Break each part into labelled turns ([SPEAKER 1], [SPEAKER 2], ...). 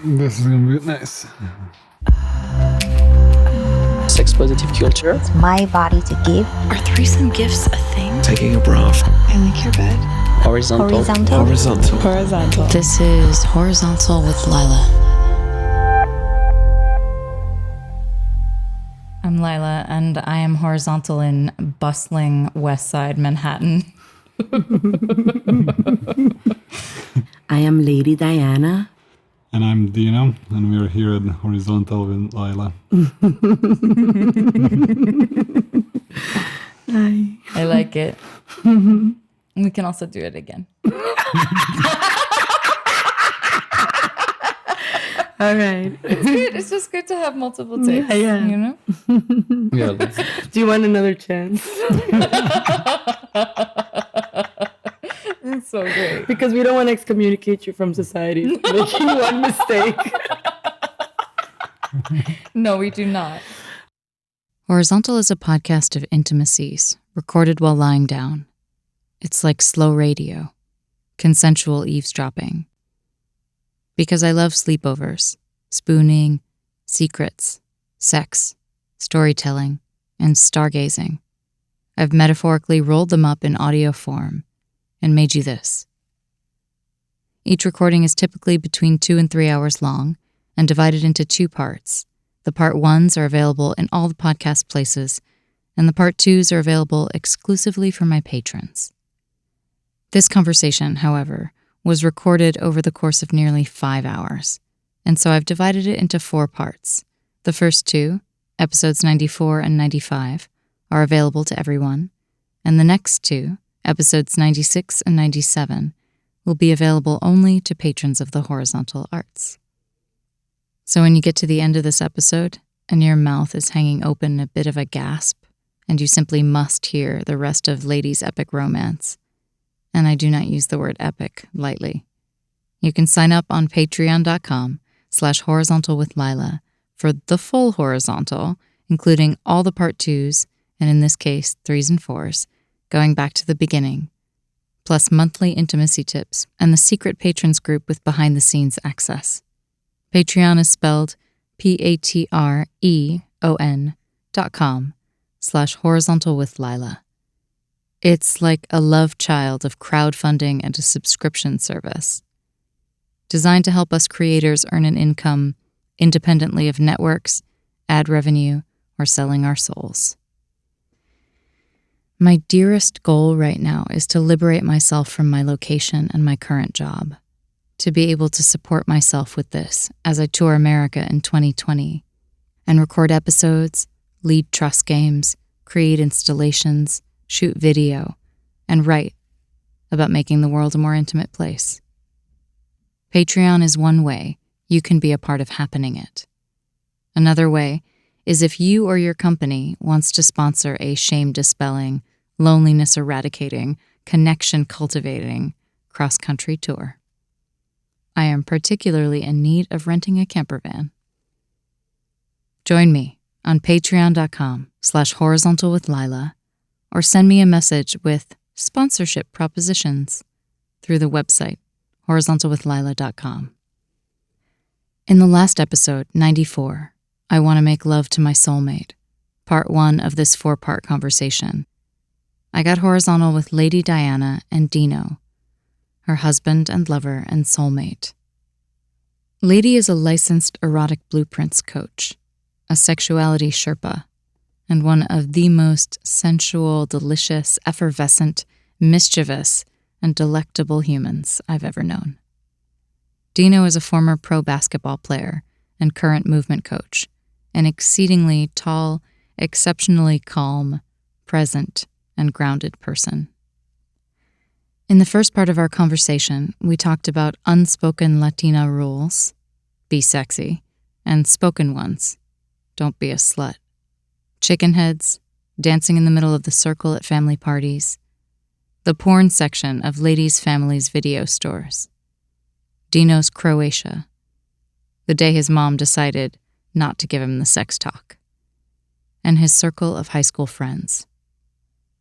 [SPEAKER 1] This is gonna be nice.
[SPEAKER 2] Sex positive culture.
[SPEAKER 3] It's my body to give.
[SPEAKER 4] Are threesome gifts a thing?
[SPEAKER 5] Taking a breath.
[SPEAKER 4] I like your bed.
[SPEAKER 2] Horizontal.
[SPEAKER 4] This is Horizontal with Lila.
[SPEAKER 6] I'm Lila, and I am horizontal in bustling West Side Manhattan.
[SPEAKER 7] I am Lady Diana.
[SPEAKER 1] And I'm Dino, and we're here at Horizontal with Lila.
[SPEAKER 7] Hi.
[SPEAKER 6] I like it. We can also do it again.
[SPEAKER 7] All right.
[SPEAKER 6] It's good. It's just good to have multiple takes.
[SPEAKER 7] Yeah.
[SPEAKER 6] You know?
[SPEAKER 1] Yeah, let's...
[SPEAKER 7] Do you want another chance?
[SPEAKER 6] It's so great.
[SPEAKER 7] Because we don't want to excommunicate you from society for making one mistake.
[SPEAKER 6] No, we do not.
[SPEAKER 4] Horizontal is a podcast of intimacies, recorded while lying down. It's like slow radio, consensual eavesdropping. Because I love sleepovers, spooning, secrets, sex, storytelling, and stargazing, I've metaphorically rolled them up in audio form and made you this. Each recording is typically between 2 and 3 hours long and divided into 2 parts. The part 1s are available in all the podcast places, and the part 2s are available exclusively for my patrons. This conversation, however, was recorded over the course of nearly 5 hours, and so I've divided it into 4 parts. The first 2, episodes 94 and 95, are available to everyone, and the next 2, episodes 96 and 97, will be available only to patrons of the horizontal arts. So when you get to the end of this episode, and your mouth is hanging open in a bit of a gasp, and you simply must hear the rest of Leidy's epic romance, and I do not use the word epic lightly, you can sign up on patreon.com/horizontalwithlila for the full horizontal, including all the part 2s, and in this case, 3s and 4s, going back to the beginning, plus monthly intimacy tips and the secret patrons group with behind-the-scenes access. Patreon is spelled patreon.com/horizontalwithlila. It's like a love child of crowdfunding and a subscription service, designed to help us creators earn an income independently of networks, ad revenue, or selling our souls. My dearest goal right now is to liberate myself from my location and my current job, to be able to support myself with this as I tour America in 2020 and record episodes, lead trust games, create installations, shoot video, and write about making the world a more intimate place. Patreon is one way you can be a part of happening it. Another way is if you or your company wants to sponsor a shame-dispelling, loneliness-eradicating, connection-cultivating cross-country tour. I am particularly in need of renting a camper van. Join me on patreon.com/horizontalwithlila or send me a message with sponsorship propositions through the website horizontalwithlila.com. In the last episode, 94, I Want to Make Love to My Soulmate, part 1 of this 4-part conversation, I got horizontal with Lady Diana and Dino, her husband and lover and soulmate. Leidy is a licensed erotic blueprints coach, a sexuality Sherpa, and one of the most sensual, delicious, effervescent, mischievous, and delectable humans I've ever known. Dino is a former pro basketball player and current movement coach, an exceedingly tall, exceptionally calm, present, and grounded person. In the first part of our conversation, we talked about unspoken Latina rules, be sexy, and spoken ones, don't be a slut. Chickenheads, dancing in the middle of the circle at family parties, the porn section of Leidy's family's video stores, Dino's Croatia, the day his mom decided not to give him the sex talk, and his circle of high school friends.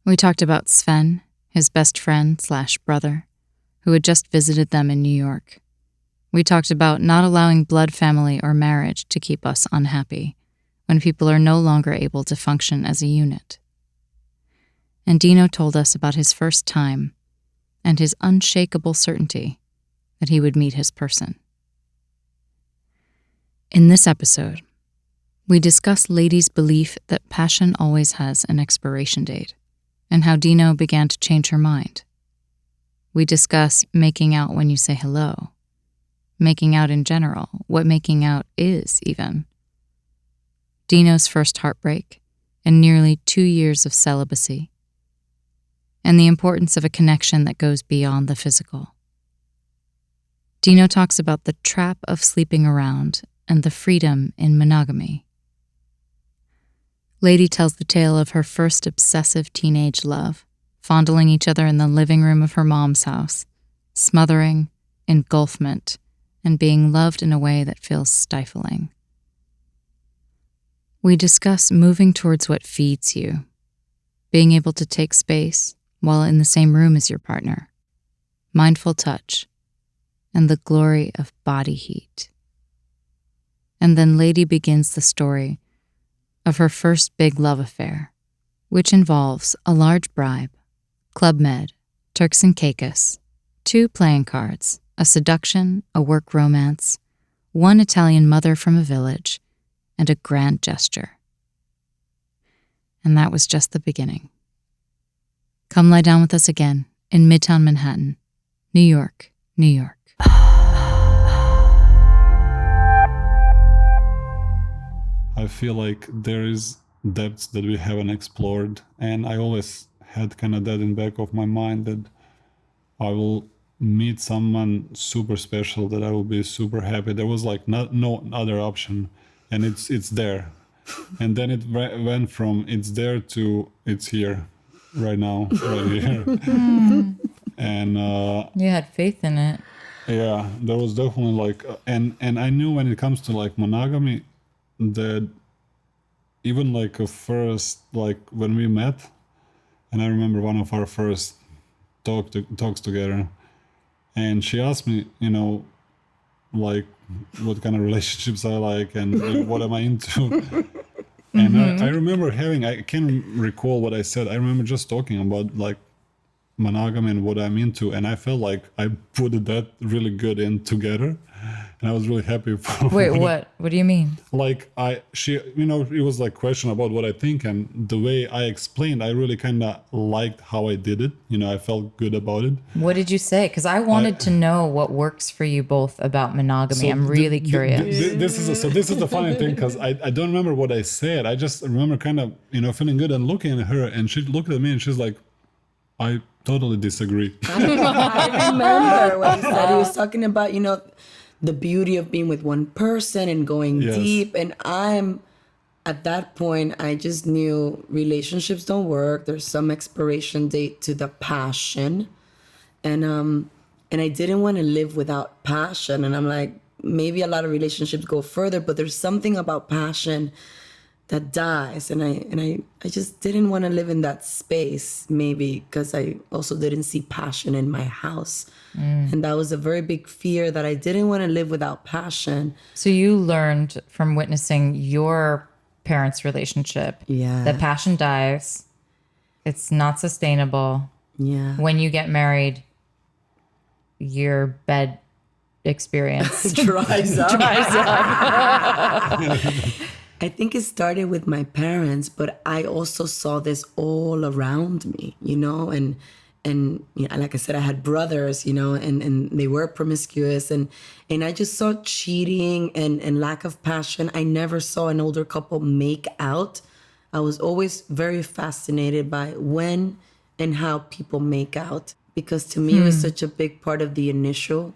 [SPEAKER 4] We talked about Sven, his best friend/brother, who had just visited them in New York. We talked about not allowing blood family or marriage to keep us unhappy when people are no longer able to function as a unit. And Dino told us about his first time and his unshakable certainty that he would meet his person. In this episode, we discuss Leidy's belief that passion always has an expiration date and how Dino began to change her mind. We discuss making out when you say hello, making out in general, what making out is even, Dino's first heartbreak and nearly 2 years of celibacy, and the importance of a connection that goes beyond the physical. Dino talks about the trap of sleeping around and the freedom in monogamy. Leidy tells the tale of her first obsessive teenage love, fondling each other in the living room of her mom's house, smothering, engulfment, and being loved in a way that feels stifling. We discuss moving towards what feeds you, being able to take space while in the same room as your partner, mindful touch, and the glory of body heat. And then Leidy begins the story of her first big love affair, which involves a large bribe, Club Med, Turks and Caicos, 2 playing cards, a seduction, a work romance, 1 Italian mother from a village, and a grand gesture. And that was just the beginning. Come lie down with us again in Midtown Manhattan, New York, New York.
[SPEAKER 1] I feel like there is depths that we haven't explored, and I always had kind of that in the back of my mind that I will meet someone super special, that I will be super happy. There was like no other option, and it's there. And then it went from it's there to it's here, right now, right here. And
[SPEAKER 6] You had faith in it.
[SPEAKER 1] yeah, there was definitely like, and I knew when it comes to like monogamy, that even like a first, like when we met, and I remember one of our first talks together, and she asked me, like what kind of relationships I like and what am I into. And I remember I can't recall what I said. I remember just talking about like monogamy and what I'm into, and I felt like I put that really good in together, and I was really happy for
[SPEAKER 6] Wait, what? What do you mean?
[SPEAKER 1] like it was like question about what I think, and the way I explained, I really kind of liked how I did it. I felt good about it.
[SPEAKER 6] What did you say? Because I wanted to know what works for you both about monogamy.
[SPEAKER 1] So
[SPEAKER 6] I'm really curious.
[SPEAKER 1] This is the funny thing, because I don't remember what I said. I just remember kind of feeling good and looking at her, and she looked at me and she's like, I totally disagree.
[SPEAKER 7] I remember what he said. He was talking about, the beauty of being with one person and going
[SPEAKER 1] Yes.
[SPEAKER 7] deep. And at that point, I just knew relationships don't work. There's some expiration date to the passion. And I didn't want to live without passion. And I'm like, maybe a lot of relationships go further, but there's something about passion that dies. And I just didn't want to live in that space, maybe because I also didn't see passion in my house. And that was a very big fear, that I didn't want to live without passion.
[SPEAKER 6] So you learned from witnessing your parents' relationship that passion dies. It's not sustainable.
[SPEAKER 7] Yeah.
[SPEAKER 6] When you get married, your bed experience
[SPEAKER 7] Dries up. I think it started with my parents, but I also saw this all around me, and like I said, I had brothers, and they were promiscuous, and I just saw cheating and lack of passion. I never saw an older couple make out. I was always very fascinated by when and how people make out, because to me it was such a big part of the initial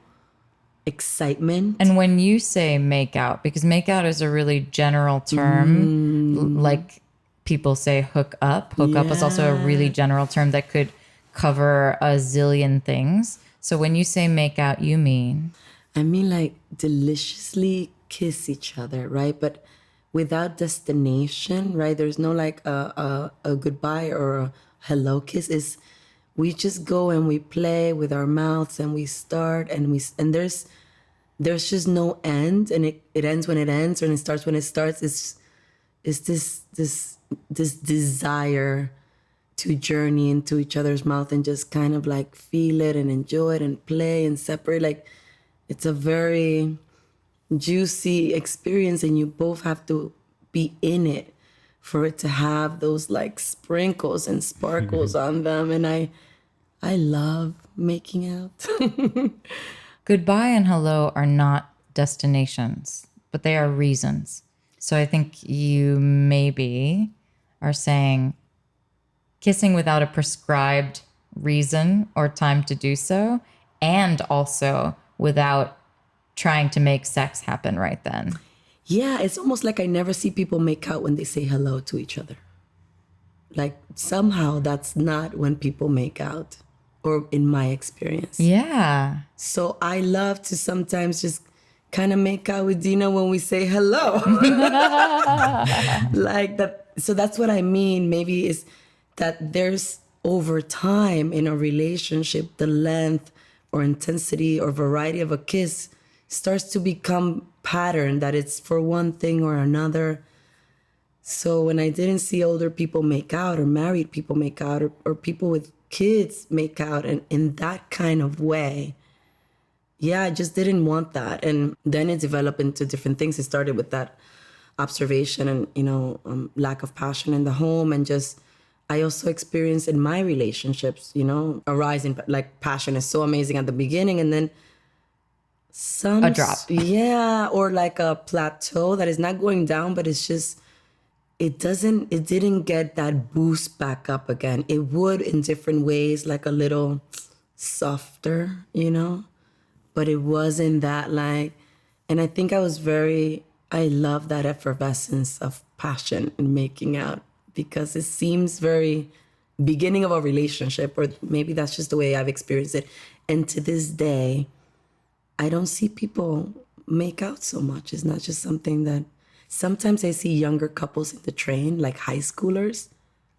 [SPEAKER 7] excitement.
[SPEAKER 6] And when you say make out, because make out is a really general term, like people say hook up. Hook up is also a really general term that could cover a zillion things. So when you say make out, you mean?
[SPEAKER 7] I mean like deliciously kiss each other, right? But without destination, right? There's no like a goodbye or a hello kiss. We just go and we play with our mouths, and we start, and there's there's just no end, and it ends when it ends, and it starts when it starts. It's this desire to journey into each other's mouth and just kind of like feel it and enjoy it and play and separate. Like, it's a very juicy experience, and you both have to be in it for it to have those like sprinkles and sparkles on them. And I love making out.
[SPEAKER 6] Goodbye and hello are not destinations, but they are reasons. So I think you maybe are saying kissing without a prescribed reason or time to do so, and also without trying to make sex happen right then.
[SPEAKER 7] Yeah, it's almost like I never see people make out when they say hello to each other. Like, somehow that's not when people make out, or in my experience.
[SPEAKER 6] Yeah.
[SPEAKER 7] So I love to sometimes just kind of make out with Dino when we say hello. Like that. So that's what I mean. Maybe is that there's over time in a relationship, the length or intensity or variety of a kiss starts to become pattern, that it's for one thing or another. So when I didn't see older people make out, or married people make out, or people with kids make out in that kind of way, yeah, I just didn't want that. And then it developed into different things. It started with that observation and, lack of passion in the home. And just, I also experienced in my relationships, a rise in, like, passion is so amazing at the beginning. And then
[SPEAKER 6] A drop.
[SPEAKER 7] Yeah, or like a plateau that is not going down, but it's just, it didn't get that boost back up again. It would in different ways, like a little softer, but it wasn't that like, and I think I love that effervescence of passion in making out, because it seems very beginning of a relationship, or maybe that's just the way I've experienced it. And to this day, I don't see people make out so much. It's not just something that, sometimes I see younger couples in the train, like high schoolers,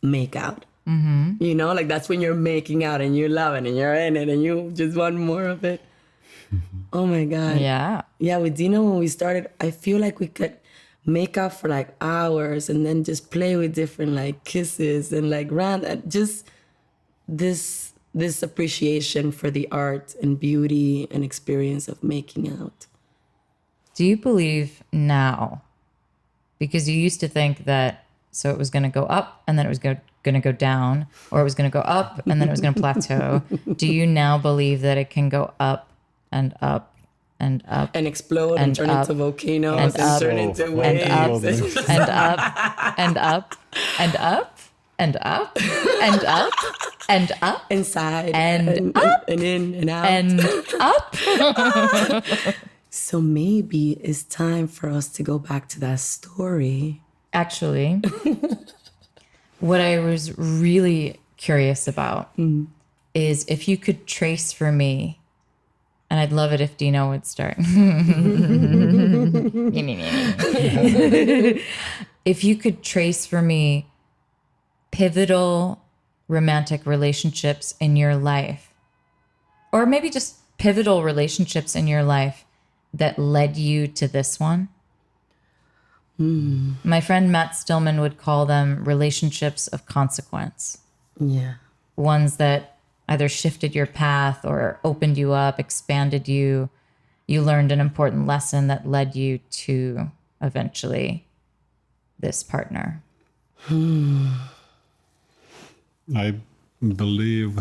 [SPEAKER 7] make out. Mm-hmm. Like that's when you're making out and you love it and you're in it and you just want more of it. Oh my God.
[SPEAKER 6] Yeah.
[SPEAKER 7] Yeah, with Dino, when we started, I feel like we could make out for like hours and then just play with different like kisses and like just this appreciation for the art and beauty and experience of making out.
[SPEAKER 6] Do you believe now, because you used to think that, so it was going to go up and then it was going to go down, or it was going to go up and then it was going to plateau. Do you now believe that it can go up and up and up
[SPEAKER 7] and explode and turn into volcanoes and turn into waves
[SPEAKER 6] and up and up and up and up and up and up
[SPEAKER 7] inside
[SPEAKER 6] and up
[SPEAKER 7] and in and out
[SPEAKER 6] and up?
[SPEAKER 7] So maybe it's time for us to go back to that story.
[SPEAKER 6] Actually, what I was really curious about is if you could trace for me, and I'd love it if Dino would start. If you could trace for me pivotal romantic relationships in your life, or maybe just pivotal relationships in your life that led you to this one. My friend Matt Stillman would call them relationships of consequence.
[SPEAKER 7] Yeah.
[SPEAKER 6] Ones that either shifted your path or opened you up, expanded you. You learned an important lesson that led you to eventually this partner.
[SPEAKER 1] I believe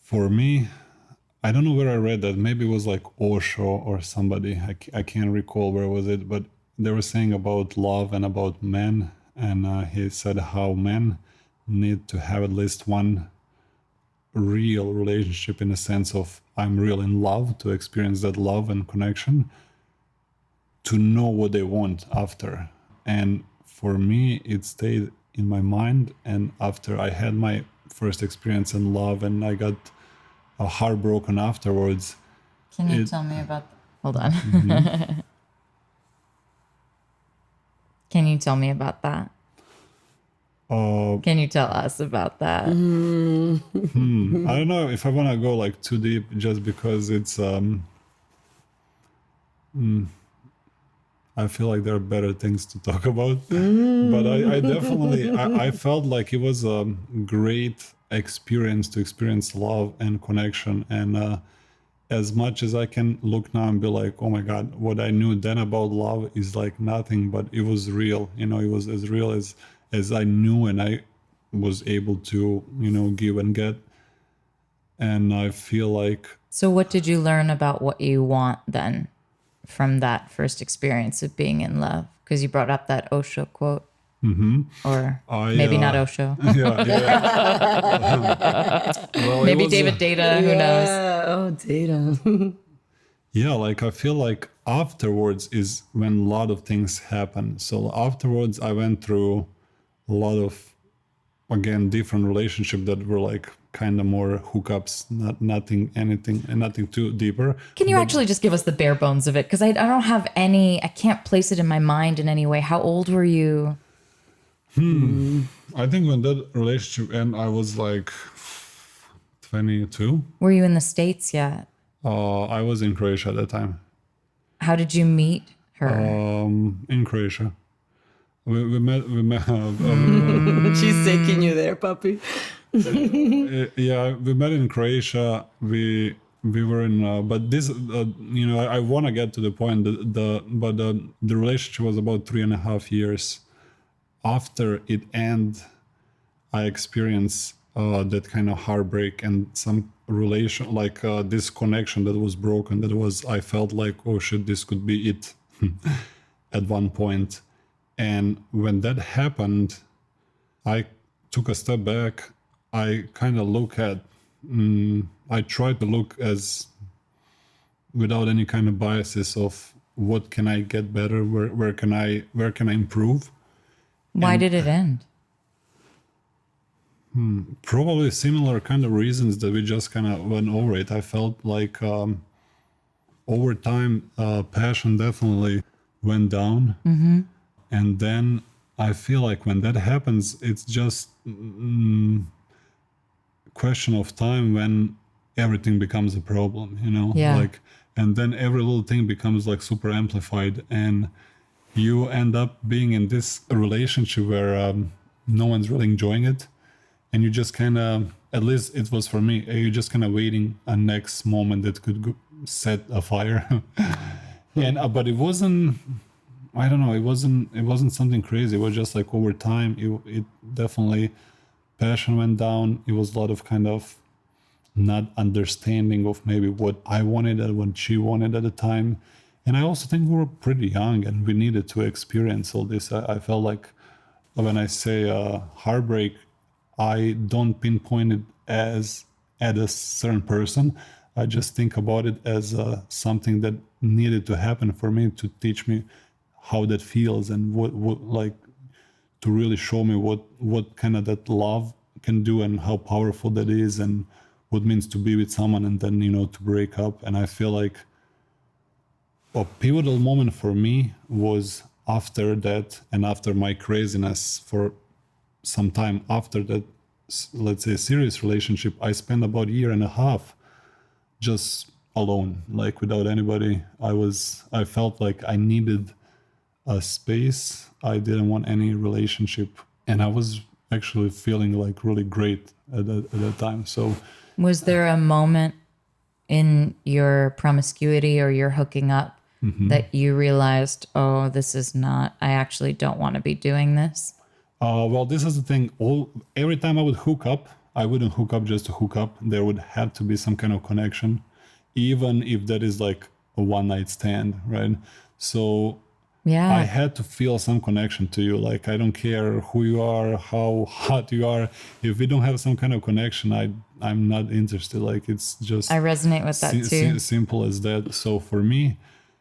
[SPEAKER 1] for me, I don't know where I read that. Maybe it was like Osho or somebody. I can't recall where was it, but they were saying about love and about men. And he said how men need to have at least one real relationship, in the sense of I'm real in love, to experience that love and connection, to know what they want after. And for me, it stayed in my mind. And after I had my first experience in love and I got heartbroken afterwards.
[SPEAKER 6] Can you tell me about hold on. Can you tell me about that? Can you tell us about that?
[SPEAKER 1] I don't know if I want to go like too deep, just because it's I feel like there are better things to talk about. But I definitely, I felt like it was a great experience to experience love and connection. And as much as I can look now and be like, oh my God, what I knew then about love is like nothing, but it was real. You know, it was as real as I knew, and I was able to, you know, give and get. And I feel like,
[SPEAKER 6] So what did you learn about what you want then from that first experience of being in love? Because you brought up that Osho quote. Or maybe not Osho.
[SPEAKER 1] well,
[SPEAKER 6] Maybe
[SPEAKER 1] it was,
[SPEAKER 6] David Data, who knows?
[SPEAKER 7] Oh, data.
[SPEAKER 1] Yeah, like I feel like afterwards is when a lot of things happen. So afterwards, I went through a lot of, again, different relationships that were like kind of more hookups, nothing, anything, and nothing too deeper.
[SPEAKER 6] Can you actually just give us the bare bones of it? Because I don't have any, I can't place it in my mind in any way. How old were you?
[SPEAKER 1] I think when that relationship ended, I was like 22.
[SPEAKER 6] Were you in the States yet?
[SPEAKER 1] I was in Croatia at that time.
[SPEAKER 6] How did you meet her?
[SPEAKER 1] In Croatia. We met
[SPEAKER 7] She's taking you there, puppy.
[SPEAKER 1] yeah, we met in Croatia. We were in, but this, you know, I want to get to the point. The relationship was about 3.5 years. After it ended, I experienced that kind of heartbreak and some relation, like this connection that was broken. That was, I felt like, oh shit, this could be it at one point. And when that happened, I took a step back. I kind of look at, I try to look as without any kind of biases of what can I get better, where can I improve.
[SPEAKER 6] Why did it end?
[SPEAKER 1] Probably similar kind of reasons that we just kind of went over it. I felt like over time, passion definitely went down. And then I feel like when that happens, it's just question of time when everything becomes a problem, you know?
[SPEAKER 6] Yeah.
[SPEAKER 1] Like, and then every little thing becomes like super amplified, and you end up being in this relationship where no one's really enjoying it, and you just kind of, at least it was for me, you're just kind of waiting a next moment that could set a fire. And but it wasn't, I don't know, it wasn't something crazy. It was just like over time, it definitely, passion went down. It was a lot of kind of not understanding of maybe what I wanted and what she wanted at the time. And I also think we were pretty young and we needed to experience all this. I felt like when I say heartbreak, I don't pinpoint it as at a certain person. I just think about it as something that needed to happen for me to teach me how that feels and what like to really show me what kind of that love can do and how powerful that is and what it means to be with someone and then, you know, to break up. And I feel like a pivotal moment for me was after that, and after my craziness for some time after that, let's say, serious relationship, I spent about 1.5 years just alone, like without anybody. I felt like I needed a space. I didn't want any relationship, and I was actually feeling like really great at that time. So
[SPEAKER 6] Was there a moment in your promiscuity or your hooking up that you realized, oh, this is not, I actually don't want to be doing this?
[SPEAKER 1] well, this is the thing. Every time I would hook up, I wouldn't hook up just to hook up. There would have to be some kind of connection, even if that is like a one-night stand, right? So
[SPEAKER 6] Yeah.
[SPEAKER 1] I had to feel some connection to you. Like, I don't care who you are, how hot you are. If we don't have some kind of connection, I'm not interested. Like, it's just
[SPEAKER 6] I resonate with that too.
[SPEAKER 1] simple as that. So for me,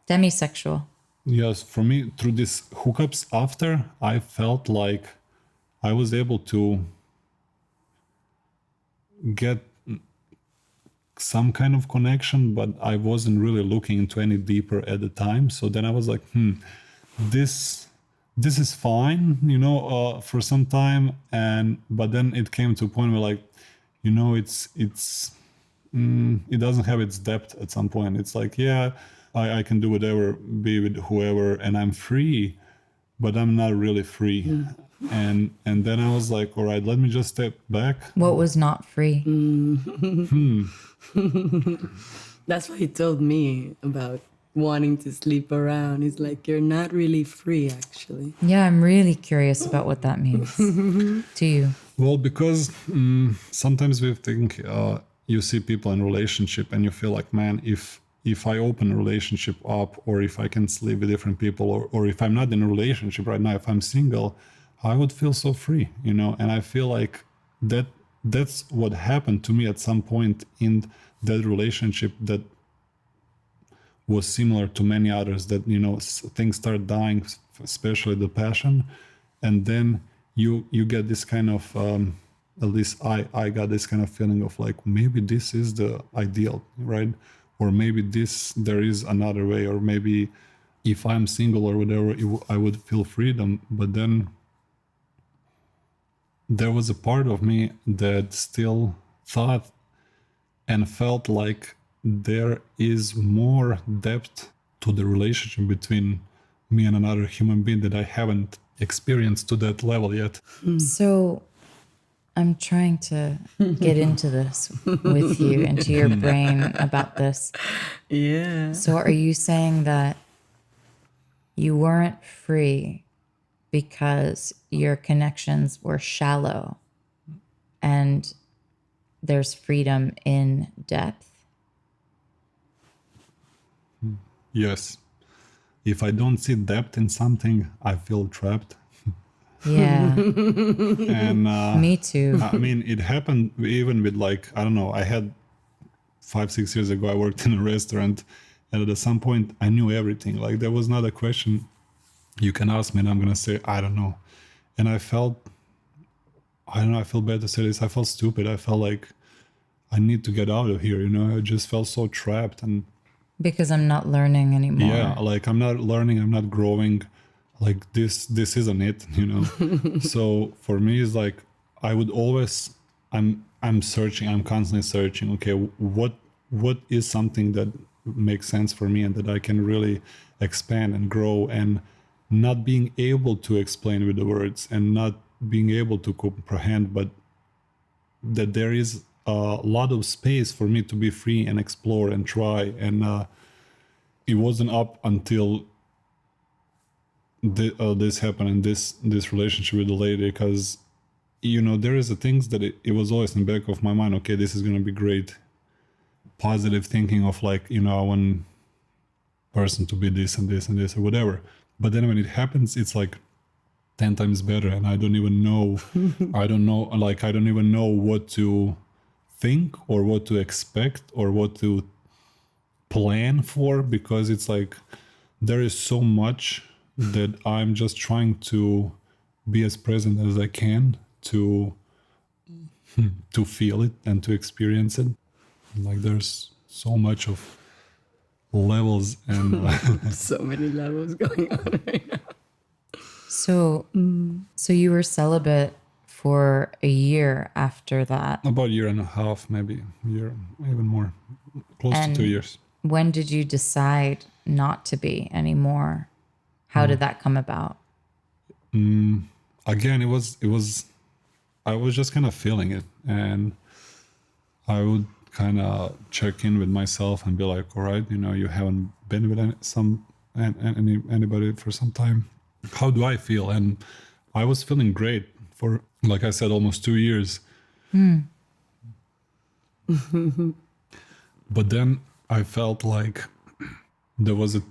[SPEAKER 6] Demisexual.
[SPEAKER 1] yes, for me, through these hookups after, I felt like I was able to get some kind of connection, but I wasn't really looking into any deeper at the time. So then I was like, this is fine, you know, for some time. But then it came to a point where, like, you know, it doesn't have its depth at some point. It's like, yeah, I can do whatever, be with whoever, and I'm free, but I'm not really free. And then I was like, all right, let me just step back.
[SPEAKER 6] What was not free?
[SPEAKER 7] That's what he told me about wanting to sleep around. He's like, you're not really free, actually.
[SPEAKER 6] Yeah, I'm really curious about what that means to you.
[SPEAKER 1] Well, because sometimes we think you see people in relationship and you feel like, man, if I open a relationship up, or if I can sleep with different people, or if I'm not in a relationship right now, if I'm single, I would feel so free, you know. And I feel like that's what happened to me at some point in that relationship that was similar to many others, that, you know, things start dying, especially the passion. And then you get this kind of, at least I got this kind of feeling of like, maybe this is the ideal, right? Or maybe there is another way, or maybe if I'm single or whatever, I would feel freedom. But then there was a part of me that still thought and felt like there is more depth to the relationship between me and another human being that I haven't experienced to that level yet.
[SPEAKER 6] So I'm trying to get into this with you, into your brain about this.
[SPEAKER 7] Yeah.
[SPEAKER 6] So are you saying that you weren't free because your connections were shallow and there's freedom in depth?
[SPEAKER 1] Yes. If I don't see depth in something, I feel trapped.
[SPEAKER 6] Yeah.
[SPEAKER 1] And
[SPEAKER 6] Me too.
[SPEAKER 1] I mean, it happened even with, like, I don't know, I had 5-6 years ago, I worked in a restaurant, and at some point I knew everything. Like, there was not a question you can ask me and I'm gonna say, I don't know. And I felt, I don't know, I feel bad to say this, I felt stupid. I felt like I need to get out of here, you know. I just felt so trapped. And
[SPEAKER 6] Because I'm not learning anymore.
[SPEAKER 1] yeah, like I'm not learning, I'm not growing. Like this isn't it, you know. So for me, it's like I would always, I'm searching, I'm constantly searching. Okay, what is something that makes sense for me and that I can really expand and grow, and not being able to explain with the words and not being able to comprehend, but that there is a lot of space for me to be free and explore and try. And it wasn't up until this happened in this relationship with the lady, because, you know, there is a things that it was always in the back of my mind. Okay, this is gonna be great, positive thinking of, like, you know, I want person to be this and this and this or whatever. But then when it happens, it's like 10 times better, and I don't even know I don't even know what to think or what to expect or what to plan for, because it's like there is so much that I'm just trying to be as present as I can to feel it and to experience it. Like, there's so much of levels and
[SPEAKER 7] So many levels going on right now.
[SPEAKER 6] So you were celibate for a year after that.
[SPEAKER 1] about a year and a half, maybe a year, even more, close
[SPEAKER 6] And
[SPEAKER 1] to 2 years.
[SPEAKER 6] when did you decide not to be anymore? How did that come about?
[SPEAKER 1] Again, it was I was just kind of feeling it, and I would kind of check in with myself and be like, all right, you know, you haven't been with anybody for some time. How do I feel? And I was feeling great for, like I said, almost 2 years. But then I felt like there was a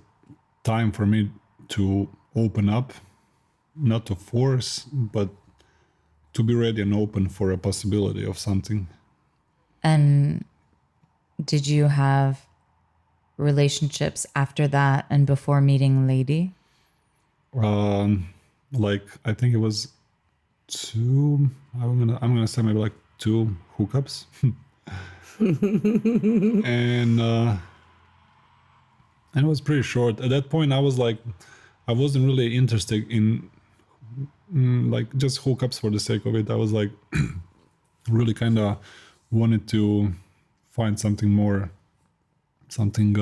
[SPEAKER 1] time for me to open up, not to force, but to be ready and open for a possibility of something.
[SPEAKER 6] And did you have relationships after that and before meeting Leidy?
[SPEAKER 1] Like, I think it was 2. I'm gonna say maybe like 2 hookups, and it was pretty short. At that point, I was like, I wasn't really interested in like just hookups for the sake of it. I was like, really kind of wanted to find something more, something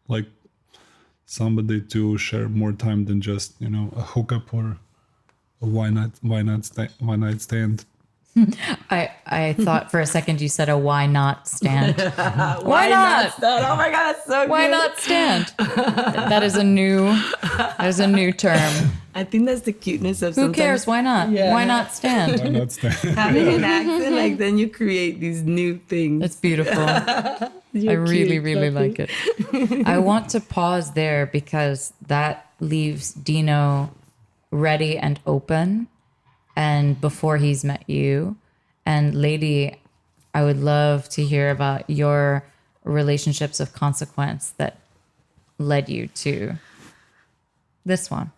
[SPEAKER 1] like somebody to share more time than just, you know, a hookup or a why night stand.
[SPEAKER 6] I thought for a second you said a why not stand.
[SPEAKER 7] Why not? Oh my God, that's so
[SPEAKER 6] Why
[SPEAKER 7] good.
[SPEAKER 6] not stand? That is a new term.
[SPEAKER 7] I think that's the cuteness of
[SPEAKER 6] Who
[SPEAKER 7] sometimes
[SPEAKER 6] cares? Why not?
[SPEAKER 7] Yeah.
[SPEAKER 6] Why not stand?
[SPEAKER 1] Why not stand?
[SPEAKER 7] having an accent. Like then you create these new things.
[SPEAKER 6] It's beautiful. I
[SPEAKER 7] You're
[SPEAKER 6] really,
[SPEAKER 7] cute,
[SPEAKER 6] really
[SPEAKER 7] Sophie.
[SPEAKER 6] like it. I want to pause there because that leaves Dino ready and open, and before he's met you. And Leidy, I would love to hear about your relationships of consequence that led you to this one.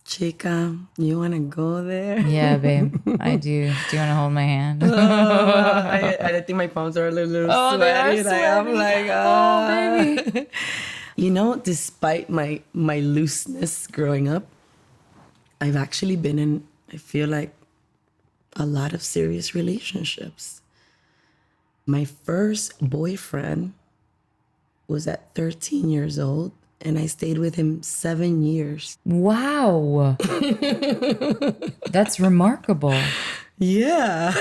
[SPEAKER 7] Chica, you want to go there?
[SPEAKER 6] Yeah, babe, I do. Do you want to hold my hand?
[SPEAKER 7] I think my palms are a little sweaty. Like, I'm like,
[SPEAKER 6] baby.
[SPEAKER 7] You know, despite my looseness growing up, I've actually been in, I feel like, a lot of serious relationships. My first boyfriend was at 13 years old, and I stayed with him 7 years.
[SPEAKER 6] Wow. That's remarkable.
[SPEAKER 7] Yeah.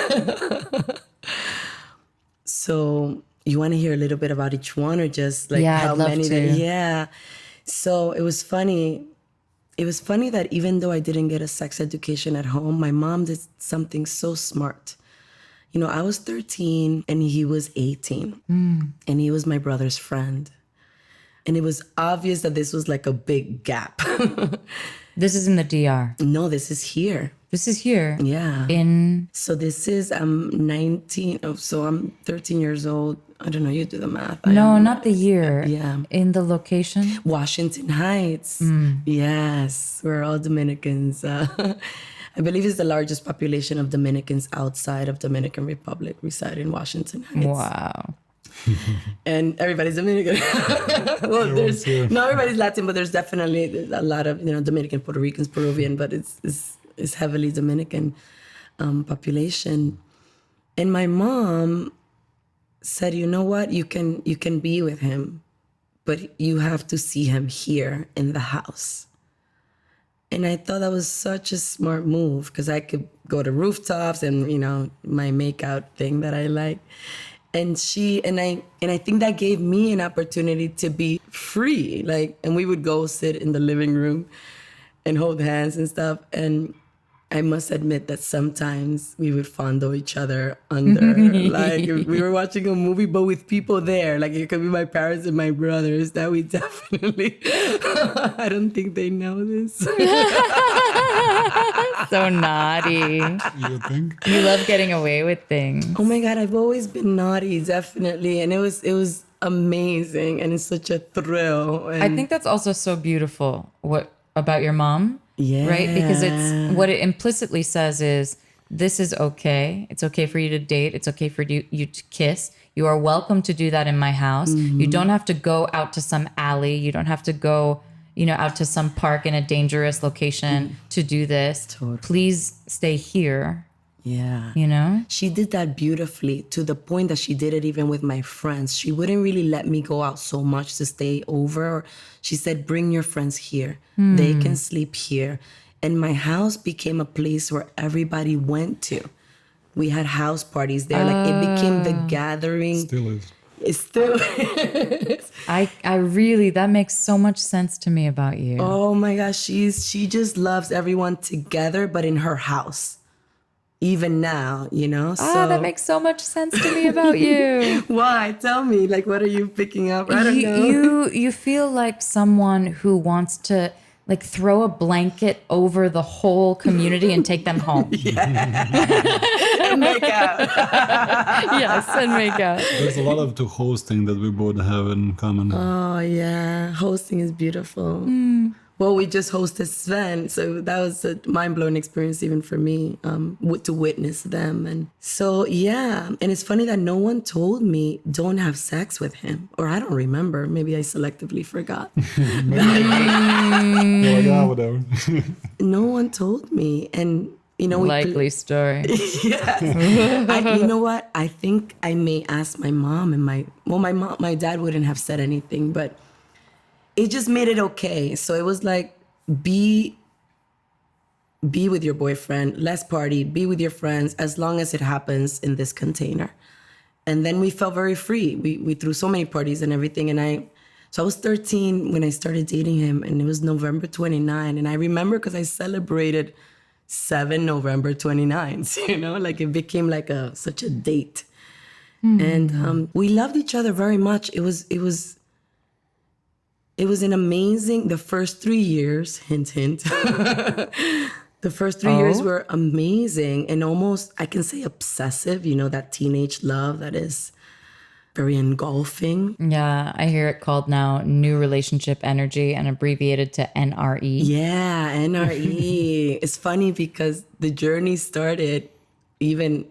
[SPEAKER 7] So you want to hear a little bit about each one, or just like
[SPEAKER 6] Yeah,
[SPEAKER 7] how
[SPEAKER 6] I'd love
[SPEAKER 7] many?
[SPEAKER 6] to.
[SPEAKER 7] Yeah. So it was funny. It was funny that even though I didn't get a sex education at home, my mom did something so smart. You know, I was 13 and he was 18, and he was my brother's friend. And it was obvious that this was like a big gap.
[SPEAKER 6] This is in the DR.
[SPEAKER 7] No, this is here.
[SPEAKER 6] This is here.
[SPEAKER 7] Yeah.
[SPEAKER 6] In
[SPEAKER 7] So this is, I'm 19, so I'm 13 years old. I don't know, you do the math.
[SPEAKER 6] no, not the year.
[SPEAKER 7] Yeah.
[SPEAKER 6] In the location.
[SPEAKER 7] Washington Heights. Yes, we're all Dominicans. I believe it's the largest population of Dominicans outside of Dominican Republic reside in Washington Heights.
[SPEAKER 6] Wow.
[SPEAKER 7] And everybody's Dominican. Well,
[SPEAKER 1] Everyone's here.
[SPEAKER 7] no, everybody's Latin, but there's definitely a lot of, you know, Dominican, Puerto Ricans, Peruvian, but it's heavily Dominican population. And my mom said, you know what, you can be with him, but you have to see him here in the house. And I thought that was such a smart move, because I could go to rooftops and, you know, my makeout thing that I like. And I think that gave me an opportunity to be free. Like, and we would go sit in the living room and hold hands and stuff. And I must admit that sometimes we would fondle each other under, like if we were watching a movie, but with people there. Like it could be my parents and my brothers. That we definitely, I don't think they know this.
[SPEAKER 6] So naughty.
[SPEAKER 1] You think?
[SPEAKER 6] You love getting away with things.
[SPEAKER 7] Oh my God, I've always been naughty, definitely. And it was amazing, and it's such a thrill. And
[SPEAKER 6] I think that's also so beautiful. What about your mom?
[SPEAKER 7] Yeah.
[SPEAKER 6] Right? Because it's what it implicitly says is this is okay. It's okay for you to date. It's okay for you to kiss. You are welcome to do that in my house. You don't have to go out to some alley. You don't have to go, you know, out to some park in a dangerous location to do this.
[SPEAKER 7] Totally.
[SPEAKER 6] Please stay here,
[SPEAKER 7] Yeah.
[SPEAKER 6] you know?
[SPEAKER 7] She did that beautifully, to the point that she did it even with my friends. She wouldn't really let me go out so much to stay over. She said, bring your friends here. They can sleep here. And my house became a place where everybody went to. We had house parties there. Like it became the gathering.
[SPEAKER 1] Still is.
[SPEAKER 7] It still is.
[SPEAKER 6] I really, that makes so much sense to me about you.
[SPEAKER 7] Oh my gosh, she just loves everyone together, but in her house. Even now, you know?
[SPEAKER 6] That makes so much sense to me about you.
[SPEAKER 7] Why? Tell me, like, what are you picking up? I don't know.
[SPEAKER 6] You feel like someone who wants to like throw a blanket over the whole community and take them home.
[SPEAKER 7] And make out.
[SPEAKER 6] Yes, and make out.
[SPEAKER 1] There's a lot of the hosting that we both have in common.
[SPEAKER 7] Oh, yeah. Hosting is beautiful. Well, we just hosted Sven, so that was a mind-blowing experience even for me, to witness them. And so, yeah. And it's funny that no one told me don't have sex with him. Or I don't remember. Maybe I selectively forgot.
[SPEAKER 1] Yeah, whatever.
[SPEAKER 7] No one told me. And, you know,
[SPEAKER 6] Likely story.
[SPEAKER 7] you know what? I think I may ask my mom and my dad wouldn't have said anything, but it just made it okay. So it was like, be with your boyfriend, less party, be with your friends, as long as it happens in this container. And then we felt very free. We threw so many parties and everything. And so I was 13 when I started dating him, and it was November 29. And I remember because I celebrated 7 November 29s, like it became like such a date. And we loved each other very much. It was an amazing, the first 3 years, hint, hint. The first 3 years were amazing and almost, I can say, obsessive, that teenage love that is very engulfing.
[SPEAKER 6] Yeah, I hear it called now new relationship energy and abbreviated to NRE.
[SPEAKER 7] Yeah, NRE. It's funny because the journey started even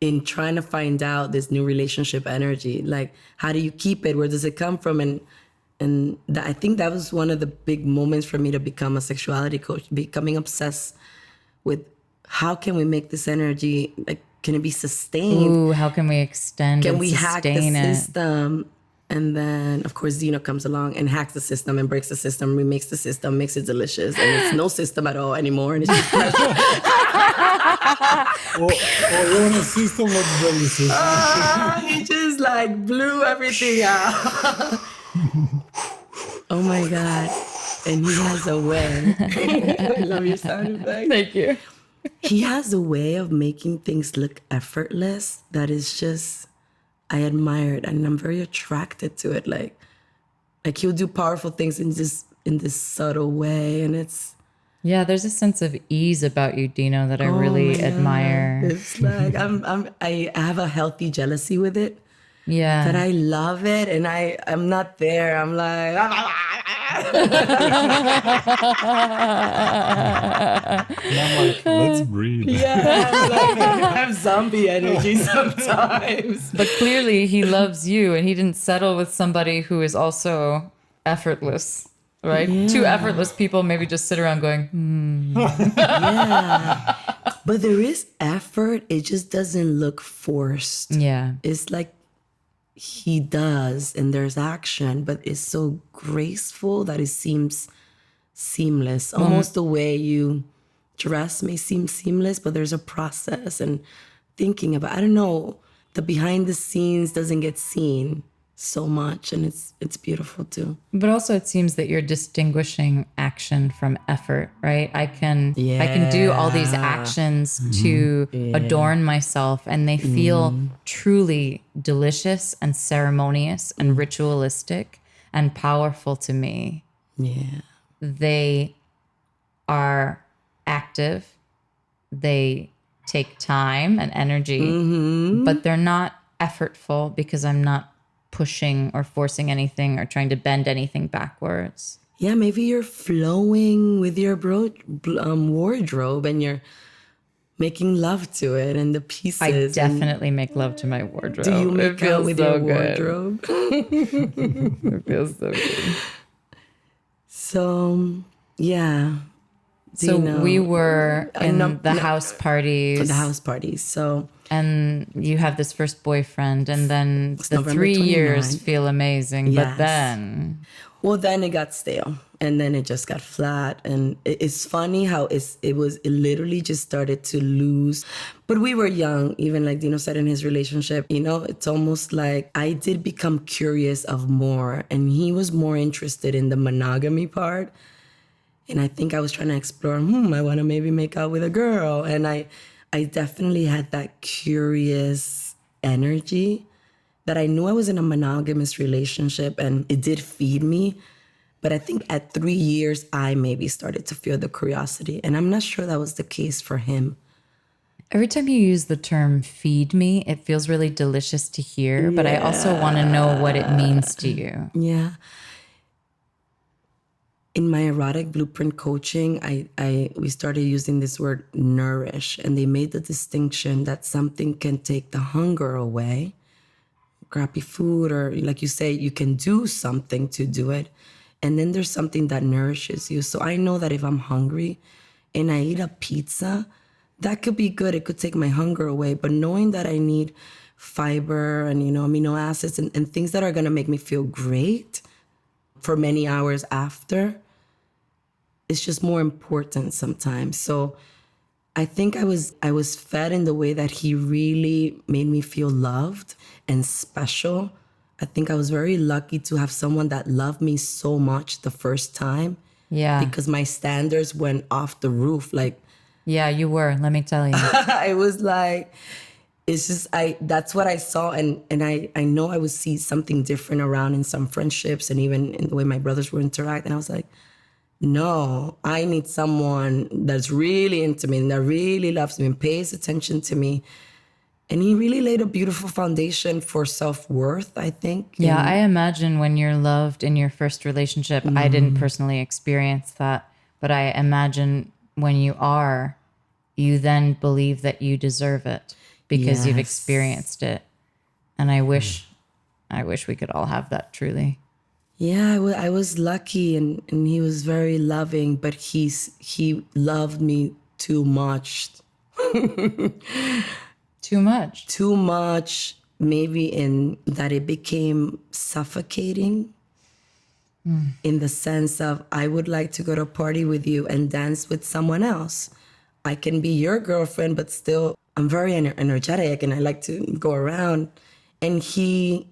[SPEAKER 7] in trying to find out this new relationship energy. Like, how do you keep it? Where does it come from? And I think that was one of the big moments for me to become a sexuality coach, becoming obsessed with how can we make this energy, like, can it be sustained?
[SPEAKER 6] Ooh, how can we extend
[SPEAKER 7] Can
[SPEAKER 6] and
[SPEAKER 7] we hack the
[SPEAKER 6] sustain it?
[SPEAKER 7] system? And then, of course, Dino comes along and hacks the system and breaks the system, remakes the system, makes it delicious. And it's no system at all anymore. And it's just pressure.
[SPEAKER 1] You want a system that's delicious.
[SPEAKER 7] He just like blew everything out. Oh my God. And he has a way. I love your sound effect.
[SPEAKER 6] Thank you.
[SPEAKER 7] He has a way of making things look effortless that is just, I admire it, and I'm very attracted to it. Like he'll do powerful things in this subtle way, and it's,
[SPEAKER 6] Yeah, there's a sense of ease about you, Dino, that I really admire.
[SPEAKER 7] It's like I have a healthy jealousy with it.
[SPEAKER 6] Yeah.
[SPEAKER 7] That I love it, and I'm not there. I'm like,
[SPEAKER 1] And I'm like, let's breathe.
[SPEAKER 7] I have zombie energy sometimes.
[SPEAKER 6] But clearly he loves you, and he didn't settle with somebody who is also effortless, right?
[SPEAKER 7] Yeah.
[SPEAKER 6] Two effortless people maybe just sit around going,
[SPEAKER 7] Yeah. But there is effort. It just doesn't look forced.
[SPEAKER 6] Yeah.
[SPEAKER 7] It's like he does, and there's action, but it's so graceful that it seems seamless. Almost the way you dress may seem seamless, but there's a process and thinking about, I don't know, the behind the scenes doesn't get seen so much, and it's beautiful too.
[SPEAKER 6] But also it seems that you're distinguishing action from effort, right? I can do all these actions to adorn myself, and they feel truly delicious and ceremonious and ritualistic and powerful to me.
[SPEAKER 7] Yeah.
[SPEAKER 6] They are active. They take time and energy, but they're not effortful because I'm not pushing or forcing anything or trying to bend anything backwards.
[SPEAKER 7] Yeah, maybe you're flowing with your wardrobe and you're making love to it and the pieces.
[SPEAKER 6] I definitely make love to my wardrobe.
[SPEAKER 7] Do you make out with your wardrobe?
[SPEAKER 6] It feels so good.
[SPEAKER 7] So, yeah.
[SPEAKER 6] So we were in the house parties.
[SPEAKER 7] For the house parties. So,
[SPEAKER 6] and you have this first boyfriend, and then the
[SPEAKER 7] November
[SPEAKER 6] 3
[SPEAKER 7] 29.
[SPEAKER 6] years feel amazing.
[SPEAKER 7] Yes.
[SPEAKER 6] But then,
[SPEAKER 7] well, then it got stale, and then it just got flat. And it's funny how it literally just started to lose. But we were young, even like Dino said in his relationship. It's almost like I did become curious of more, and he was more interested in the monogamy part. And I think I was trying to explore, I want to maybe make out with a girl. And I definitely had that curious energy that I knew I was in a monogamous relationship, and it did feed me. But I think at 3 years, I maybe started to feel the curiosity. And I'm not sure that was the case for him.
[SPEAKER 6] every time you use the term feed me, it feels really delicious to hear, but I also want to know what it means to you.
[SPEAKER 7] Yeah. In my erotic blueprint coaching, we started using this word nourish, and they made the distinction that something can take the hunger away, crappy food, or like you say, you can do something to do it. And then there's something that nourishes you. So I know that if I'm hungry and I eat a pizza, that could be good. It could take my hunger away. But knowing that I need fiber and, amino acids and things that are going to make me feel great, for many hours after. It's just more important sometimes. So I think I was fed in the way that he really made me feel loved and special. I think I was very lucky to have someone that loved me so much the first time.
[SPEAKER 6] Yeah.
[SPEAKER 7] Because my standards went off the roof. Like,
[SPEAKER 6] Yeah, you were, let me tell you.
[SPEAKER 7] I was like, it's just, that's what I saw. And I know I would see something different around in some friendships and even in the way my brothers would interact. And I was like, no, I need someone that's really into me and that really loves me and pays attention to me. And he really laid a beautiful foundation for self-worth, I think.
[SPEAKER 6] Yeah,
[SPEAKER 7] And
[SPEAKER 6] I imagine when you're loved in your first relationship, I didn't personally experience that, but I imagine when you are, you then believe that you deserve it because you've
[SPEAKER 7] Yes.
[SPEAKER 6] experienced it. And I wish we could all have that truly.
[SPEAKER 7] yeah, I was lucky and he was very loving, but he loved me too much.
[SPEAKER 6] Too much.
[SPEAKER 7] Too much, maybe in that it became suffocating in the sense of I would like to go to a party with you and dance with someone else. I can be your girlfriend, but still I'm very energetic and I like to go around. And he,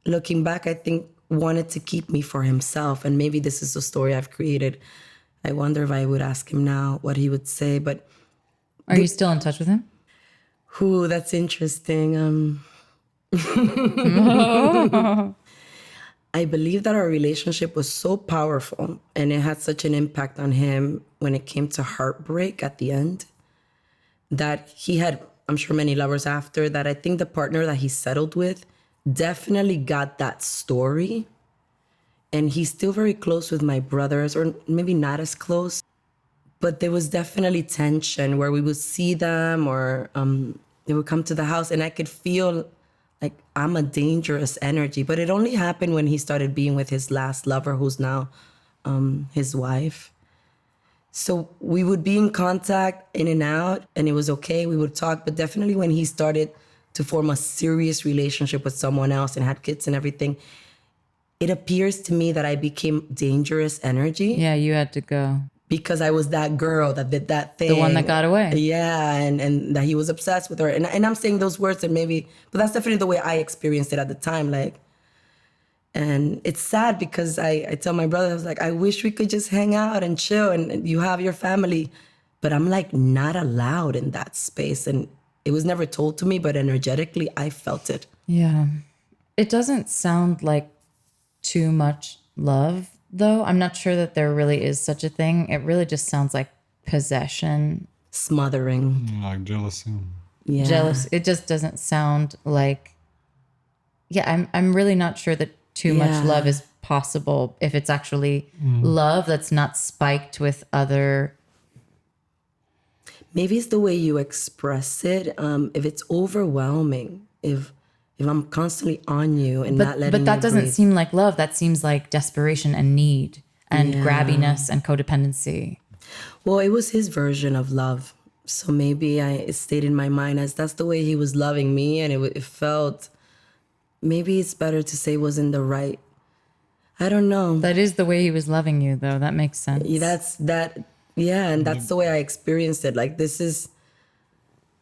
[SPEAKER 7] looking back, I think wanted to keep me for himself. And maybe this is a story I've created. I wonder if I would ask him now what he would say, but
[SPEAKER 6] Are you still in touch with him?
[SPEAKER 7] who, that's interesting. I believe that our relationship was so powerful and it had such an impact on him when it came to heartbreak at the end that he had, I'm sure, many lovers after that. I think the partner that he settled with definitely got that story. And he's still very close with my brothers, or maybe not as close. But there was definitely tension where we would see them or they would come to the house and I could feel like I'm a dangerous energy. But it only happened when he started being with his last lover, who's now his wife. So we would be in contact in and out and it was okay. We would talk. But definitely when he started to form a serious relationship with someone else and had kids and everything, it appears to me that I became dangerous energy.
[SPEAKER 6] Yeah, you had to go.
[SPEAKER 7] Because I was that girl that did that thing.
[SPEAKER 6] The one that got away.
[SPEAKER 7] Yeah, and that he was obsessed with her. And I'm saying those words and maybe, but that's definitely the way I experienced it at the time. Like, and it's sad because I tell my brother, I was like, I wish we could just hang out and chill and you have your family. But I'm like not allowed in that space. And it was never told to me, but energetically I felt it.
[SPEAKER 6] Yeah. It doesn't sound like too much love, though. I'm not sure that there really is such a thing. It really just sounds like possession.
[SPEAKER 7] Smothering.
[SPEAKER 1] Like jealousy.
[SPEAKER 7] Yeah.
[SPEAKER 6] Jealous. It just doesn't sound like, yeah, I'm really not sure that too
[SPEAKER 7] Yeah.
[SPEAKER 6] much love is possible if it's actually love that's not spiked with other.
[SPEAKER 7] Maybe it's the way you express it. If it's overwhelming, if I'm constantly on you and not letting
[SPEAKER 6] But that
[SPEAKER 7] you
[SPEAKER 6] doesn't
[SPEAKER 7] breathe.
[SPEAKER 6] seem like love. That seems like desperation and need and
[SPEAKER 7] Yeah.
[SPEAKER 6] grabbiness and codependency.
[SPEAKER 7] Well, it was his version of love. So maybe it stayed in my mind as that's the way he was loving me. And it felt, maybe it's better to say wasn't the right. I don't know.
[SPEAKER 6] That is the way he was loving you, though. That makes sense.
[SPEAKER 7] Yeah, and that's the way I experienced it. Like this is,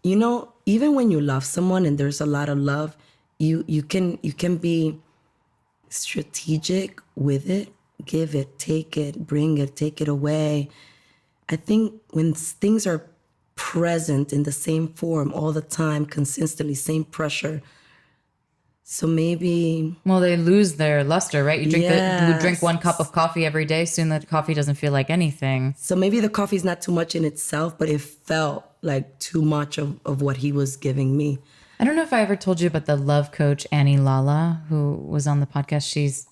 [SPEAKER 7] even when you love someone and there's a lot of love, you can be strategic with it, give it, take it, bring it, take it away. I think when things are present in the same form all the time, consistently, same pressure. So maybe
[SPEAKER 6] Well, they lose their luster, right? You
[SPEAKER 7] Yes.
[SPEAKER 6] drink one cup of coffee every day. Soon the coffee doesn't feel like anything.
[SPEAKER 7] So maybe the coffee's not too much in itself, but it felt like too much of what he was giving me.
[SPEAKER 6] I don't know if I ever told you about the love coach, Annie Lala, who was on the podcast. She's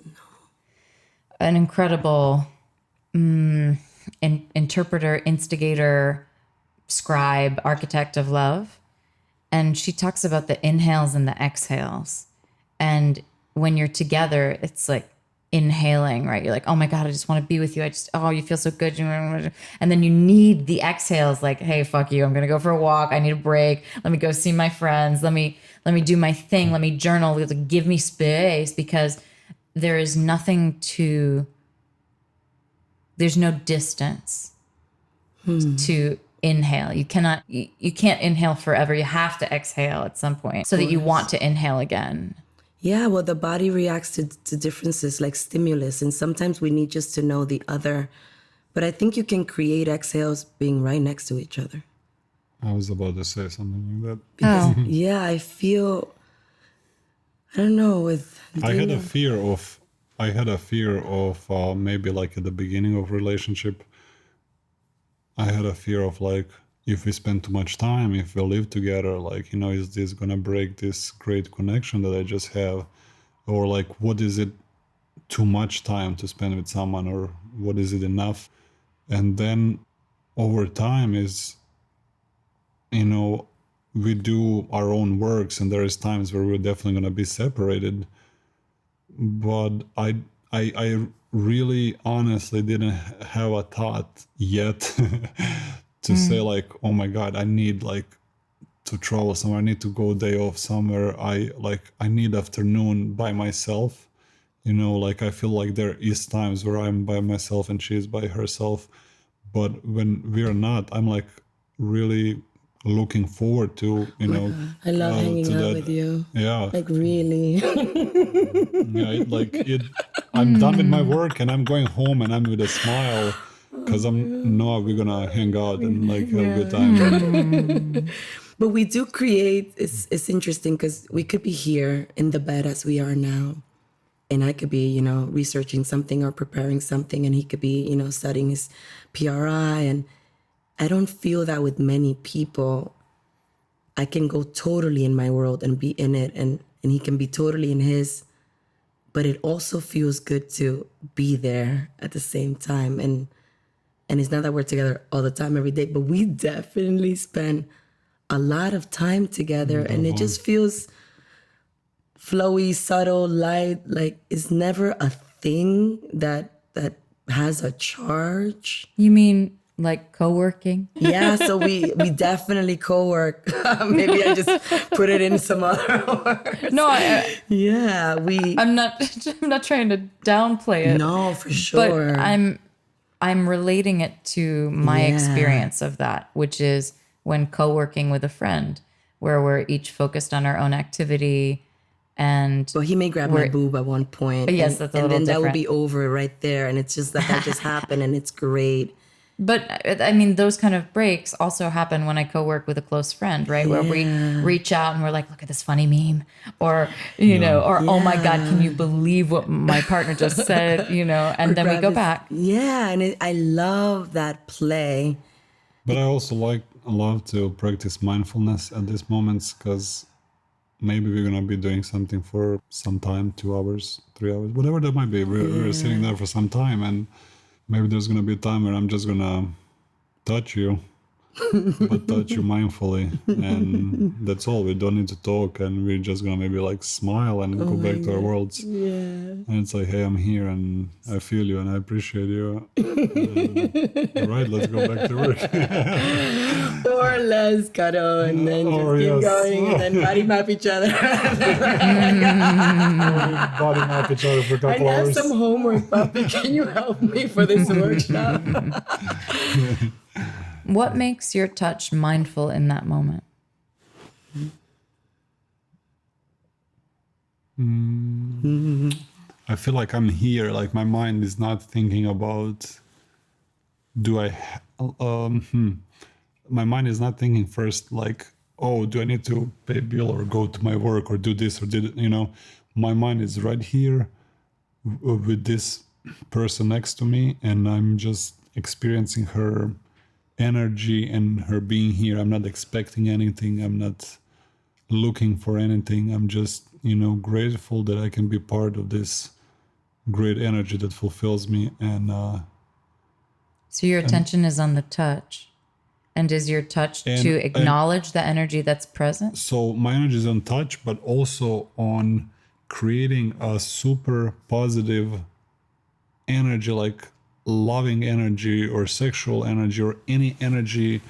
[SPEAKER 6] an incredible interpreter, instigator, scribe, architect of love. And she talks about the inhales and the exhales. And when you're together, it's like inhaling, right? You're like, oh my God, I just want to be with you. You feel so good. And then you need the exhales, like, hey, fuck you. I'm going to go for a walk. I need a break. Let me go see my friends. Let me do my thing. Let me journal. Give me space, because there is nothing to, there's no distance to inhale. You can't inhale forever. You have to exhale at some point so that you want to inhale again.
[SPEAKER 7] Yeah, well, the body reacts to differences like stimulus, and sometimes we need just to know the other. But I think you can create exhales being right next to each other.
[SPEAKER 1] I was about to say something like that.
[SPEAKER 7] Because, yeah, I feel, I don't know, with
[SPEAKER 1] I had
[SPEAKER 7] Dino.
[SPEAKER 1] a fear of maybe like at the beginning of relationship. I had a fear of like, if we spend too much time, if we live together, like, is this gonna break this great connection that I just have? Or like, what is it too much time to spend with someone, or what is it enough? And then over time is, we do our own works, and there is times where we're definitely gonna be separated. But I really honestly didn't have a thought yet to say like, oh my God, I need like to travel somewhere. I need to go day off somewhere. I need afternoon by myself. Like I feel like there is times where I'm by myself and she's by herself. But when we're not, I'm like really looking forward to,
[SPEAKER 7] I love hanging
[SPEAKER 1] to
[SPEAKER 7] out
[SPEAKER 1] that.
[SPEAKER 7] with you.
[SPEAKER 1] Yeah.
[SPEAKER 7] Like, really.
[SPEAKER 1] Yeah, I'm done with my work and I'm going home and I'm with a smile because we're gonna hang out and like have a good time.
[SPEAKER 7] But we do create, it's interesting because we could be here in the bed as we are now. And I could be, researching something or preparing something, and he could be, studying his PRI. And I don't feel that with many people. I can go totally in my world and be in it, and he can be totally in his. But it also feels good to be there at the same time. And it's not that we're together all the time, every day, but we definitely spend a lot of time together, and it just feels flowy, subtle, light. Like it's never a thing that has a charge.
[SPEAKER 6] You mean like co-working?
[SPEAKER 7] Yeah, so we definitely co-work. Maybe I just put it in some other words.
[SPEAKER 6] No,
[SPEAKER 7] Yeah,
[SPEAKER 6] I'm not trying to downplay it.
[SPEAKER 7] No, for sure.
[SPEAKER 6] But I'm relating it to my experience of that, which is when co-working with a friend, where we're each focused on our own activity. And
[SPEAKER 7] well, he may grab my boob at one point.
[SPEAKER 6] Yes, that's a
[SPEAKER 7] and
[SPEAKER 6] little
[SPEAKER 7] then that will
[SPEAKER 6] different.
[SPEAKER 7] be over right there. And it's just that just happened, and it's great.
[SPEAKER 6] But I mean, those kind of breaks also happen when I co-work with a close friend, right? Where we reach out and we're like, look at this funny meme, or, oh my God, can you believe what my partner just said, and then we go back.
[SPEAKER 7] Yeah. And I love that play.
[SPEAKER 1] But I also love to practice mindfulness at these moments, because maybe we're gonna be doing something for some time, 2 hours, 3 hours, whatever that might be. We're sitting there for some time, and maybe there's gonna be a time where I'm just gonna touch you, but touch you mindfully, and that's all. We don't need to talk, and we're just gonna maybe like smile and go back to our worlds.
[SPEAKER 7] Yeah.
[SPEAKER 1] And it's like, hey, I'm here, and I feel you, and I appreciate you. All right, let's go back to work.
[SPEAKER 7] Or let's cuddle and then just keep going and then body map each other.
[SPEAKER 1] Body map each other for a couple
[SPEAKER 7] I have
[SPEAKER 1] hours.
[SPEAKER 7] some homework, Papi. Can you help me for this workshop?
[SPEAKER 6] What makes your touch mindful in that moment?
[SPEAKER 1] I feel like I'm here, like my mind is not thinking about my mind is not thinking first like, oh, do I need to pay a bill or go to my work or do this or my mind is right here with this person next to me, and I'm just experiencing her energy and her being here. I'm not expecting anything. I'm not looking for anything. I'm just, grateful that I can be part of this great energy that fulfills me. And
[SPEAKER 6] so your attention is on the touch. And is your touch to acknowledge the energy that's present?
[SPEAKER 1] So my energy is on touch, but also on creating a super positive energy, like loving energy or sexual energy or any energy,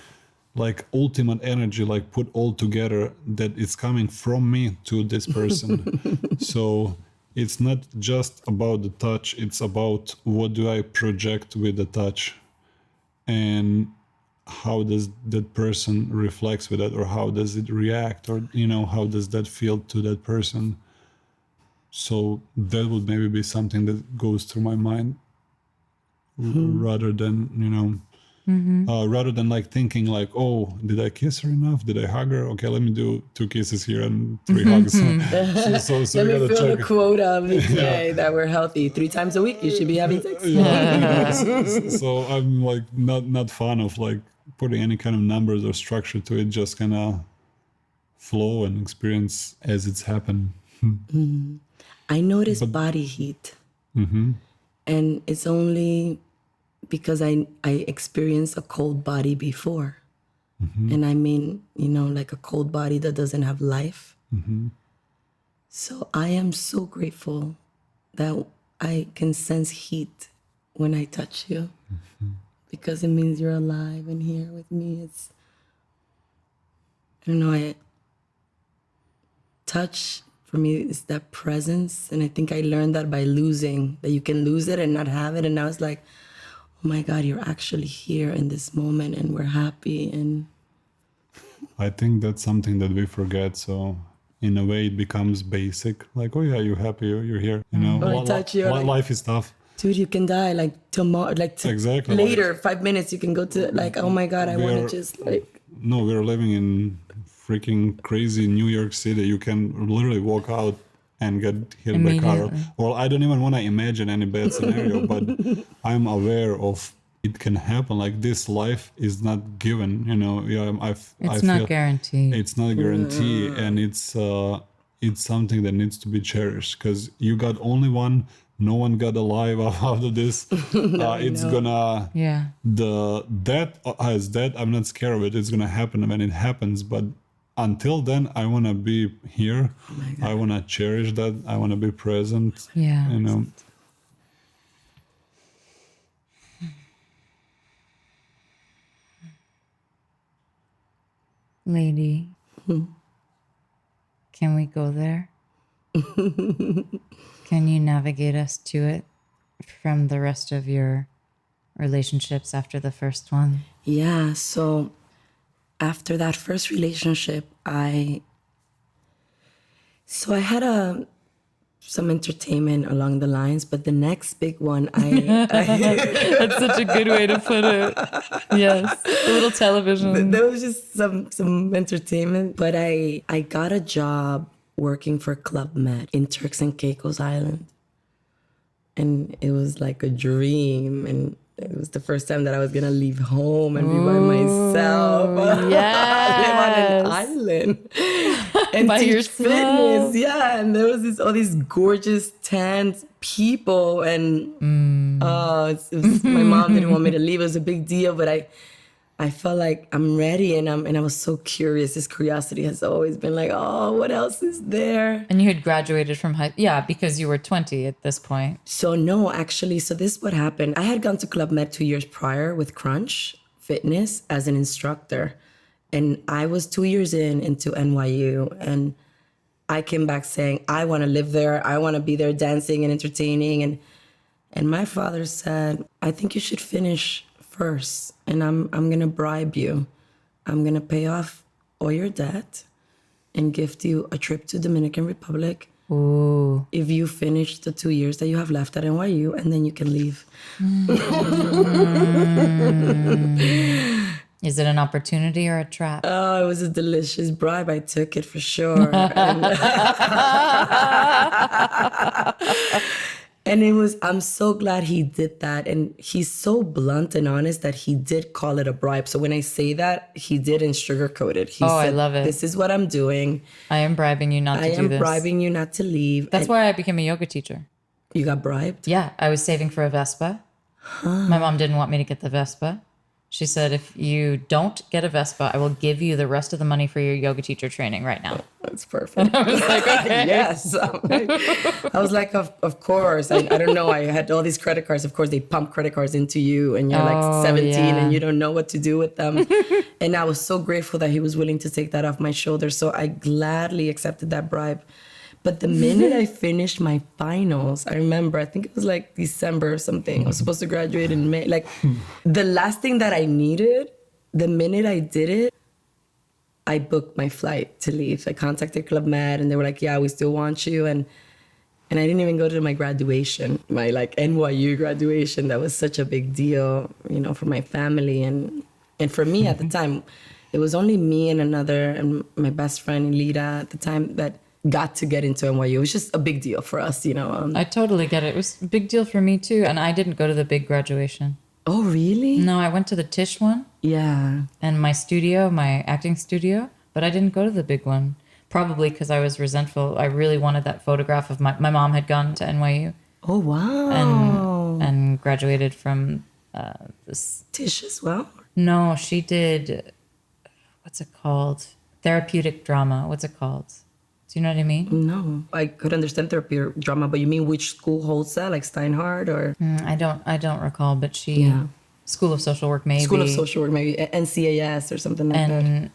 [SPEAKER 1] like ultimate energy, like put all together, that is coming from me to this person. So it's not just about the touch, it's about what do I project with the touch, and how does that person reflects with that, or how does it react, or how does that feel to that person. So that would maybe be something that goes through my mind, rather than rather than like thinking like, oh, did I kiss her enough? Did I hug her? Okay, let me do 2 kisses here and 3 hugs. So
[SPEAKER 7] Let
[SPEAKER 1] you
[SPEAKER 7] me
[SPEAKER 1] gotta
[SPEAKER 7] fill the
[SPEAKER 1] check.
[SPEAKER 7] quota of ETA that we're healthy. 3 times a week, you should be having sex.
[SPEAKER 1] So I'm like not fan of like putting any kind of numbers or structure to it, just kind of flow and experience as it's happened.
[SPEAKER 7] I notice body heat. And it's only because I experienced a cold body before. And I mean, like a cold body that doesn't have life. So I am so grateful that I can sense heat when I touch you, because it means you're alive and here with me. I don't know, touch for me is that presence. And I think I learned that by losing, that you can lose it and not have it. And now it's like, oh my God, you're actually here in this moment and we're happy. And
[SPEAKER 1] I think that's something that we forget. So in a way it becomes basic, like, oh yeah, you're happy, you're here,
[SPEAKER 7] I touch you, like,
[SPEAKER 1] life is tough.
[SPEAKER 7] dude, you can die like tomorrow, like
[SPEAKER 1] Exactly,
[SPEAKER 7] later, 5 minutes, you can go to like, oh my God, I want to just like.
[SPEAKER 1] No, we're living in freaking crazy New York City. You can literally walk out and get hit by a car. Well, I don't even want to imagine any bad scenario, but I'm aware of it can happen. Like, this life is not given,
[SPEAKER 6] It's not guaranteed.
[SPEAKER 1] It's not guaranteed, and it's something that needs to be cherished, because you got only one. No one got alive out of this. It's gonna death. I'm not scared of it. It's gonna happen when it happens. But until then, I wanna be here. I wanna cherish that. I wanna be present.
[SPEAKER 6] Yeah. Lady, can we go there? Can you navigate us to it from the rest of your relationships after the first one?
[SPEAKER 7] Yeah, so after that first relationship, I had some entertainment along the lines, but the next big one,
[SPEAKER 6] That's such a good way to put it. Yes, a little television.
[SPEAKER 7] there was just some entertainment, but I got a job working for Club Med in Turks and Caicos Island. And it was like a dream. And it was the first time that I was going to leave home and be by myself.
[SPEAKER 6] Yes.
[SPEAKER 7] Live on an island. And
[SPEAKER 6] By
[SPEAKER 7] teach
[SPEAKER 6] yourself.
[SPEAKER 7] fitness. Yeah. And there was all these gorgeous tanned people. And my mom didn't want me to leave. It was a big deal. But I felt like I'm ready, and I was so curious. This curiosity has always been like, oh, what else is there?
[SPEAKER 6] And you had graduated from because you were 20 at this point.
[SPEAKER 7] So no, actually, so this is what happened. I had gone to Club Med 2 years prior with Crunch Fitness as an instructor. And I was 2 years into NYU, and I came back saying, I want to live there. I want to be there dancing and entertaining. And my father said, I think you should finish first, and I'm gonna bribe you. I'm gonna pay off all your debt and gift you a trip to Dominican Republic.
[SPEAKER 6] Ooh.
[SPEAKER 7] If you finish the 2 years that you have left at NYU, and then you can leave.
[SPEAKER 6] Is it an opportunity or a trap?
[SPEAKER 7] Oh, it was a delicious bribe. I took it for sure. And it was, I'm so glad he did that. And he's so blunt and honest that he did call it a bribe. So when I say that, he didn't sugarcoat it. He said,
[SPEAKER 6] I love it.
[SPEAKER 7] This is what I'm doing.
[SPEAKER 6] I am bribing you not to do this.
[SPEAKER 7] I am bribing you not to leave.
[SPEAKER 6] That's why I became a yoga teacher.
[SPEAKER 7] You got bribed?
[SPEAKER 6] Yeah, I was saving for a Vespa. My mom didn't want me to get the Vespa. She said, if you don't get a Vespa, I will give you the rest of the money for your yoga teacher training right now.
[SPEAKER 7] That's perfect.
[SPEAKER 6] I was like, okay.
[SPEAKER 7] Yes. I was like, of course. I don't know. I had all these credit cards. Of course, they pump credit cards into you, and you're like 17 and you don't know what to do with them. And I was so grateful that he was willing to take that off my shoulders. So I gladly accepted that bribe. But the minute I finished my finals, I remember, I think it was like December or something. I was supposed to graduate in May. Like the last thing that I needed, the minute I did it, I booked my flight to leave. I contacted Club Med and they were like, yeah, we still want you. And I didn't even go to my graduation, my like NYU graduation. That was such a big deal, you know, for my family. And for me at the time, it was only me and my best friend, Lida, at the time that got to get into NYU. It was just a big deal for us, you know.
[SPEAKER 6] I totally get it. It was a big deal for me too. And I didn't go to the big graduation.
[SPEAKER 7] Oh, really?
[SPEAKER 6] No, I went to the Tisch one.
[SPEAKER 7] Yeah.
[SPEAKER 6] And my studio, my acting studio, but I didn't go to the big one. Probably because I was resentful. I really wanted that photograph of my mom had gone to NYU.
[SPEAKER 7] Oh, wow.
[SPEAKER 6] And graduated from this.
[SPEAKER 7] Tisch as well?
[SPEAKER 6] No, she did, what's it called? Therapeutic drama. What's it called? Do you know what I mean?
[SPEAKER 7] No, I could understand therapeutic drama, but you mean which school holds that, like Steinhardt or?
[SPEAKER 6] I don't recall, but she, School of Social Work maybe.
[SPEAKER 7] School of Social Work, maybe NCAS or something like that.
[SPEAKER 6] And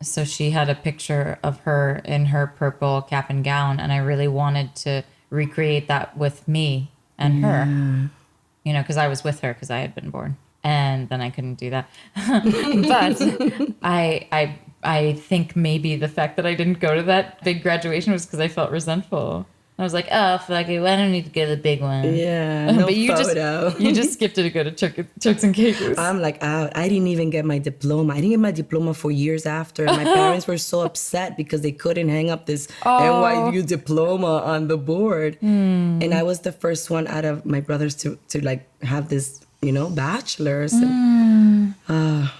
[SPEAKER 6] so she had a picture of her in her purple cap and gown, and I really wanted to recreate that with me and her, you know, because I was with her because I had been born, and then I couldn't do that. But I think maybe the fact that I didn't go to that big graduation was because I felt resentful. I was like, oh, fuck it, I don't need to go to the big one.
[SPEAKER 7] Yeah, no
[SPEAKER 6] but you
[SPEAKER 7] photo.
[SPEAKER 6] you just skipped it to go to Turks and Caicos.
[SPEAKER 7] I'm like out. I didn't even get my diploma. I didn't get my diploma for years after. My parents were so upset because they couldn't hang up this NYU diploma on the board. And I was the first one out of my brothers to like have this, you know, bachelor's. And,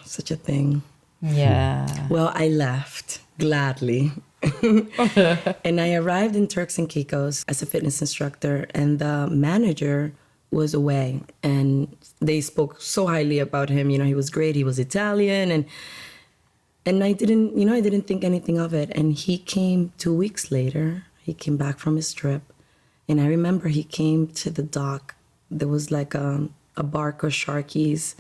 [SPEAKER 7] such a thing.
[SPEAKER 6] Yeah.
[SPEAKER 7] Well, I left gladly. And I arrived in Turks and Caicos as a fitness instructor, and the manager was away, and they spoke so highly about him. You know, he was great. He was Italian, and I didn't think anything of it. And he came 2 weeks later. He came back from his trip, and I remember he came to the dock. There was like a bark of Sharkies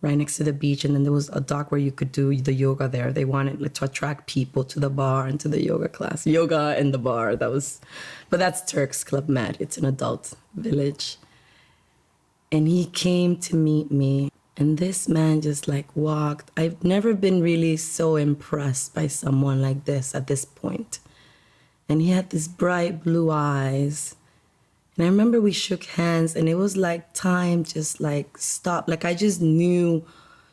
[SPEAKER 7] right next to the beach, and then there was a dock where you could do the yoga there. They wanted like, to attract people to the bar and to the yoga class. Yoga and the bar, but that's Turks Club Med. It's an adult village. And he came to meet me, and this man just like walked. I've never been really so impressed by someone like this at this point. And he had these bright blue eyes. And I remember we shook hands, and it was like time just like stopped. Like I just knew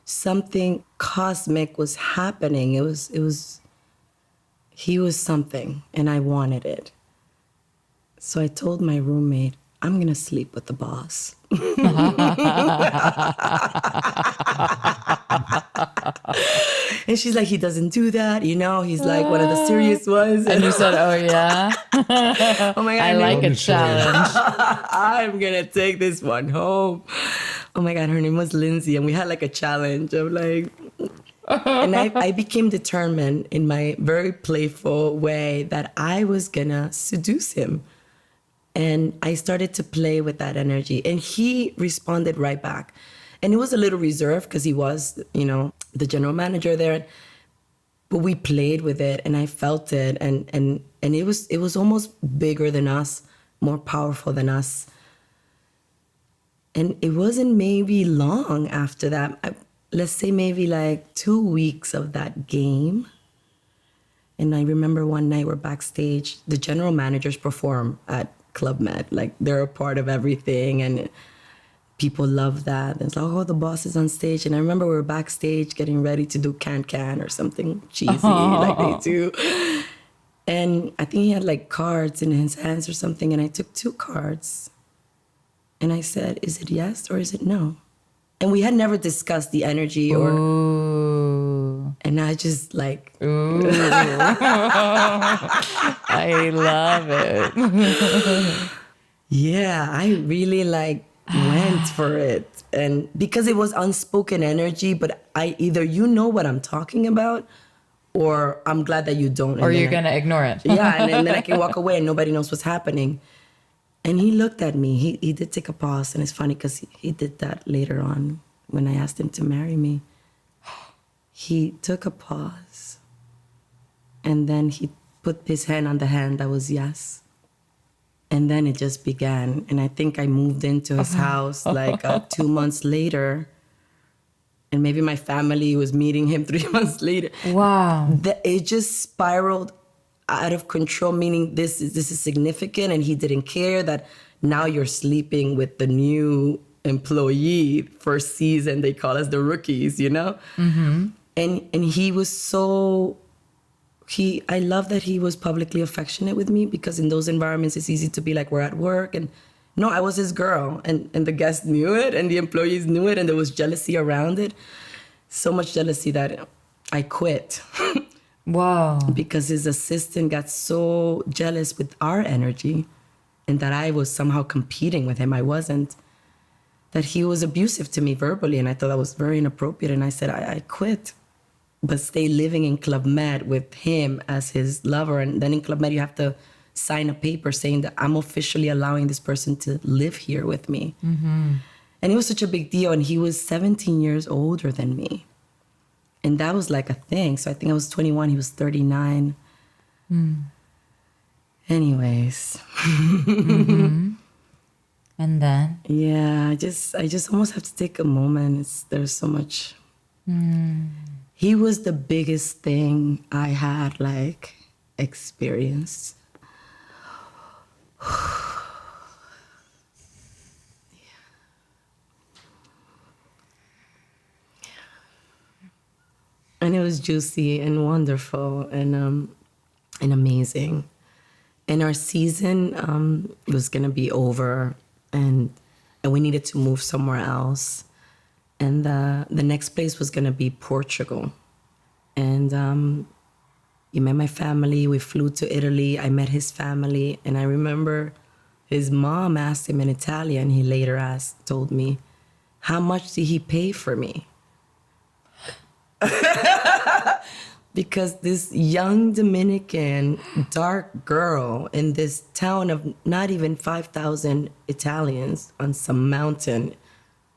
[SPEAKER 7] something cosmic was happening. He was something, and I wanted it. So I told my roommate, I'm gonna sleep with the boss. And she's like, he doesn't do that, you know, he's like one of the serious ones.
[SPEAKER 6] And you said, oh yeah?
[SPEAKER 7] Oh my God.
[SPEAKER 6] I like a challenge.
[SPEAKER 7] I'm gonna take this one home. Oh my God, her name was Lindsay, and we had like a challenge of like, and I became determined in my very playful way that I was gonna seduce him. And I started to play with that energy, and he responded right back. And it was a little reserved because he was, you know, the general manager there. But we played with it, and I felt it, and it was almost bigger than us, more powerful than us. And it wasn't maybe long after that. Let's say maybe like 2 weeks of that game. And I remember one night we're backstage. The general managers perform at Club Med, like they're a part of everything, and people love that. It's like, oh, the boss is on stage. And I remember we were backstage getting ready to do can or something cheesy like they do. And I think he had like cards in his hands or something, and I took 2 cards. And I said, is it yes or is it no? And we had never discussed the energy or...
[SPEAKER 6] Ooh.
[SPEAKER 7] And I just like...
[SPEAKER 6] Ooh. I love it.
[SPEAKER 7] Yeah, I really like went for it. And because it was unspoken energy, but either you know what I'm talking about, or I'm glad that you don't.
[SPEAKER 6] Or you're going to ignore it.
[SPEAKER 7] Yeah, and then I can walk away and nobody knows what's happening. And he looked at me. He did take a pause, and it's funny because he did that later on when I asked him to marry me. He took a pause, and then he put his hand on the hand that was yes. And then it just began. And I think I moved into his house like 2 months later. And maybe my family was meeting him 3 months later.
[SPEAKER 6] Wow.
[SPEAKER 7] It just spiraled out of control, meaning this is significant, and he didn't care that now you're sleeping with the new employee, first season, they call us the rookies, you know? Mm-hmm. And he was so... I love that he was publicly affectionate with me, because in those environments, it's easy to be like, we're at work. And no, I was his girl. And the guests knew it, and the employees knew it, and there was jealousy around it. So much jealousy that I quit.
[SPEAKER 6] Wow.
[SPEAKER 7] Because his assistant got so jealous with our energy, and that I was somehow competing with him. I wasn't. That he was abusive to me verbally, and I thought that was very inappropriate. And I said, I quit. But stay living in Club Med with him as his lover. And then in Club Med, you have to sign a paper saying that I'm officially allowing this person to live here with me. Mm-hmm. And it was such a big deal. And he was 17 years older than me. And that was like a thing. So I think I was 21, he was 39. Anyways.
[SPEAKER 6] Mm-hmm. And then?
[SPEAKER 7] Yeah, I just almost have to take a moment. There's so much... He was the biggest thing I had, like, experienced. And it was juicy and wonderful and amazing. And our season was gonna be over, and we needed to move somewhere else. And the next place was gonna be Portugal. And he met my family. We flew to Italy. I met his family. And I remember his mom asked him in Italian. He later told me, how much did he pay for me? Because this young Dominican, dark girl in this town of not even 5,000 Italians on some mountain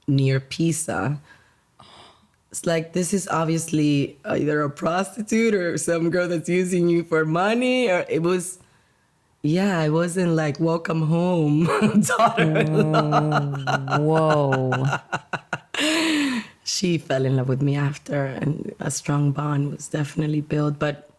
[SPEAKER 7] near Pisa. It's like, this is obviously either a prostitute or some girl that's using you for money. Or it was, I wasn't like, welcome home, daughter-in-law.
[SPEAKER 6] Whoa.
[SPEAKER 7] She fell in love with me after, and a strong bond was definitely built. But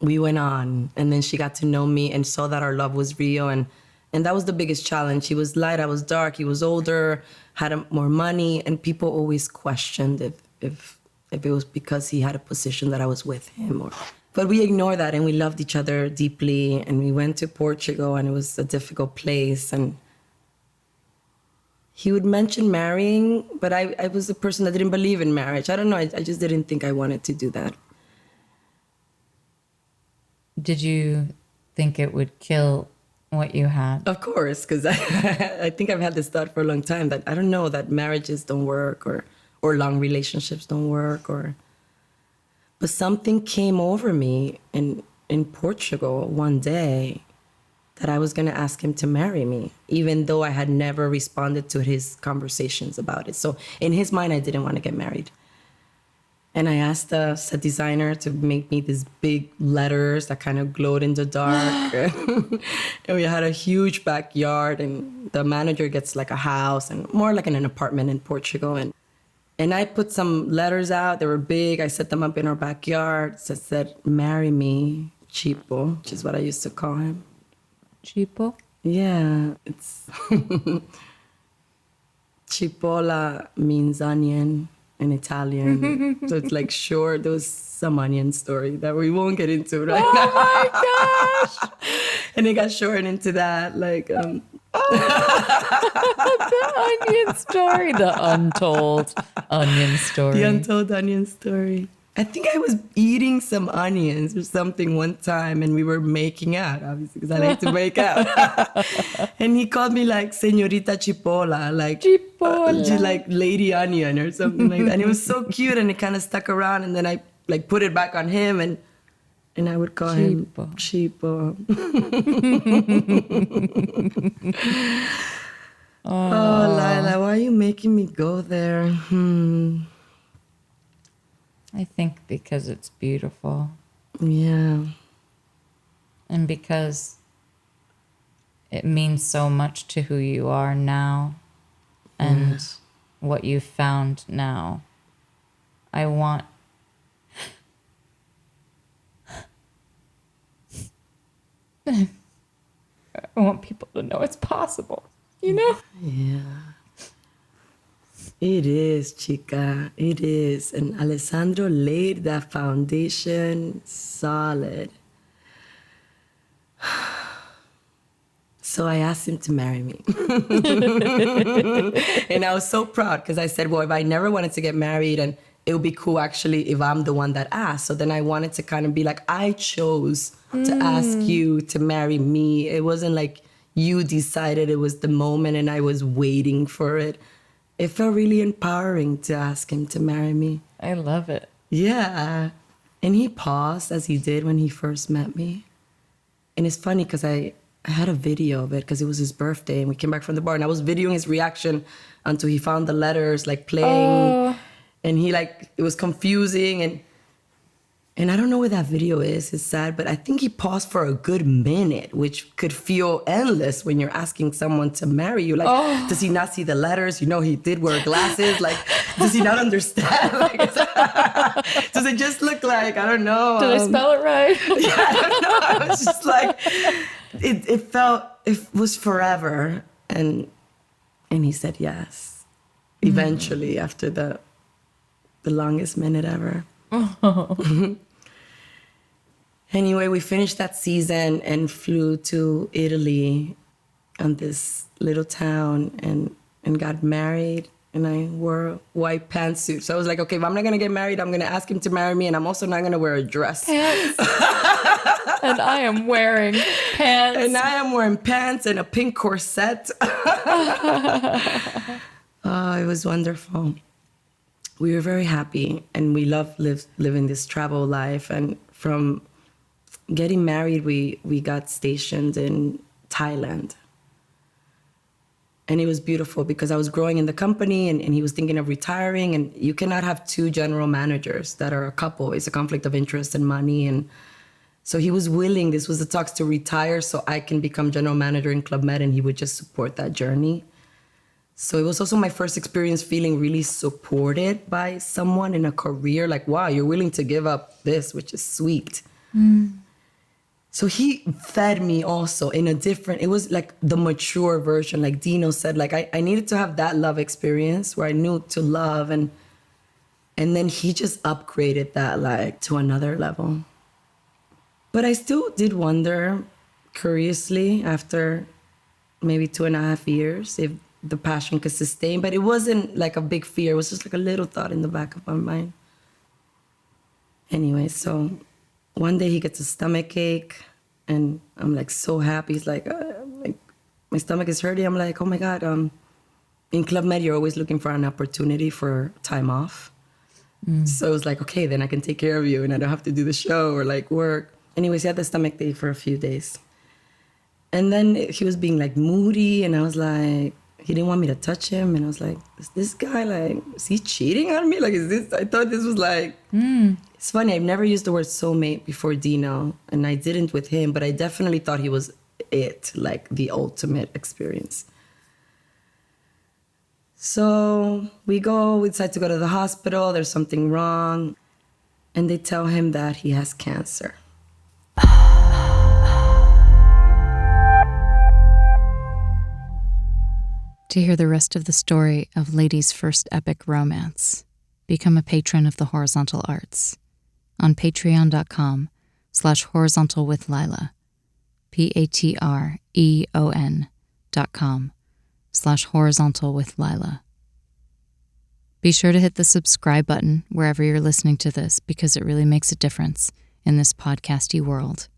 [SPEAKER 7] we went on, and then she got to know me and saw that our love was real. And that was the biggest challenge. He was light, I was dark. He was older, had more money, and people always questioned if it was because he had a position that I was with him. But we ignored that, and we loved each other deeply. And we went to Portugal, and it was a difficult place. And he would mention marrying, but I was a person that didn't believe in marriage. I don't know. I just didn't think I wanted to do that.
[SPEAKER 6] Did you think it would kill what you had?
[SPEAKER 7] Of course, because I think I've had this thought for a long time that I don't know, that marriages don't work or long relationships don't work. But something came over me in Portugal one day that I was going to ask him to marry me, even though I had never responded to his conversations about it. So in his mind, I didn't want to get married. And I asked a set designer to make me these big letters that kind of glowed in the dark. And we had a huge backyard, and the manager gets like a house and more like an apartment in Portugal. And I put some letters out. They were big. I set them up in our backyard. It said, marry me, Chipo, which is what I used to call him.
[SPEAKER 6] Chipo?
[SPEAKER 7] Yeah, it's... Cipolla means onion in Italian. So it's like short. There was some onion story that we won't get into right now.
[SPEAKER 6] Oh my gosh!
[SPEAKER 7] And it got shortened into that, like...
[SPEAKER 6] The onion story. The untold onion story.
[SPEAKER 7] The untold onion story. I think I was eating some onions or something one time, and we were making out, obviously, because I like to make out. And he called me like Señorita Chipola, like like Lady Onion or something like that. And it was so cute, and it kind of stuck around. And then I like put it back on him, and I would call him Chipo. Oh, Lila, why are you making me go there?
[SPEAKER 6] I think because it's beautiful.
[SPEAKER 7] Yeah.
[SPEAKER 6] And because it means so much to who you are now and what you've found now, I want people to know it's possible, you know?
[SPEAKER 7] Yeah. It is, chica. It is. And Alessandro laid that foundation solid. So I asked him to marry me. And I was so proud because I said, well, if I never wanted to get married, and it would be cool actually if I'm the one that asked. So then I wanted to kind of be like, I chose to ask you to marry me. It wasn't like you decided, it was the moment and I was waiting for it. It felt really empowering to ask him to marry me.
[SPEAKER 6] I love it.
[SPEAKER 7] Yeah. And he paused as he did when he first met me. And it's funny because I had a video of it because it was his birthday and we came back from the bar and I was videoing his reaction until he found the letters like playing. And he like, it was confusing and I don't know where that video is. It's sad, but I think he paused for a good minute, which could feel endless when you're asking someone to marry you. Like, does he not see the letters? You know, he did wear glasses. Like, does he not understand? Like, does it just look like, I don't know.
[SPEAKER 6] Did I spell it right?
[SPEAKER 7] Yeah, I don't know. I was just like, it was forever. And he said yes. Eventually, after the longest minute ever. Anyway, we finished that season and flew to Italy on this little town and got married. And I wore white pantsuits. So I was like, okay, if I'm not going to get married, I'm going to ask him to marry me. And I'm also not going to wear a dress.
[SPEAKER 6] Pants. And I am wearing pants.
[SPEAKER 7] And I am wearing pants and a pink corset. Oh, it was wonderful. We were very happy and we loved living this travel life. And from getting married, we got stationed in Thailand. And it was beautiful because I was growing in the company and he was thinking of retiring. And you cannot have two general managers that are a couple. It's a conflict of interest and money. And so he was willing, this was the talks, to retire so I can become general manager in Club Med and he would just support that journey. So it was also my first experience feeling really supported by someone in a career. Like, wow, you're willing to give up this, which is sweet. So he fed me also in a different, it was like the mature version. Like Dino said, like I needed to have that love experience where I knew to love. And then he just upgraded that like to another level. But I still did wonder, curiously, after maybe 2.5 years, if the passion could sustain. But it wasn't like a big fear. It was just like a little thought in the back of my mind. Anyway, so one day he gets a stomach ache and I'm like so happy. He's like my stomach is hurting. I'm like, oh my God. In Club Med, you're always looking for an opportunity for time off. So it was like, okay, then I can take care of you and I don't have to do the show or like work. Anyways, he had the stomach ache for a few days. And then he was being like moody and I was like, he didn't want me to touch him. And I was like, is this guy like, is he cheating on me? Like, I thought this was like, It's funny, I've never used the word soulmate before Dino, and I didn't with him, but I definitely thought he was it, like the ultimate experience. So we decide to go to the hospital, there's something wrong, and they tell him that he has cancer.
[SPEAKER 4] To hear the rest of the story of Leidy's first epic romance, become a patron of the Horizontal Arts on patreon.com/horizontalwithlila, patreon.com/horizontalwithlila. Be sure to hit the subscribe button wherever you're listening to this because it really makes a difference in this podcasty world.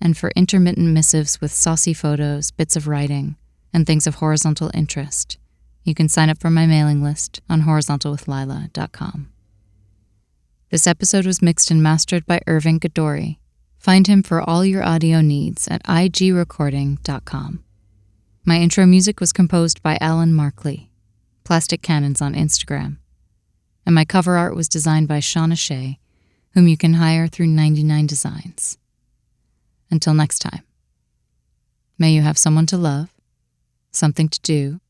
[SPEAKER 4] And for intermittent missives with saucy photos, bits of writing, and things of horizontal interest, you can sign up for my mailing list on horizontalwithlila.com. This episode was mixed and mastered by Irving Gadori. Find him for all your audio needs at igrecording.com. My intro music was composed by Alan Markley, Plastic Cannons on Instagram. And my cover art was designed by Shauna Shea, whom you can hire through 99 Designs. Until next time, may you have someone to love, something to do,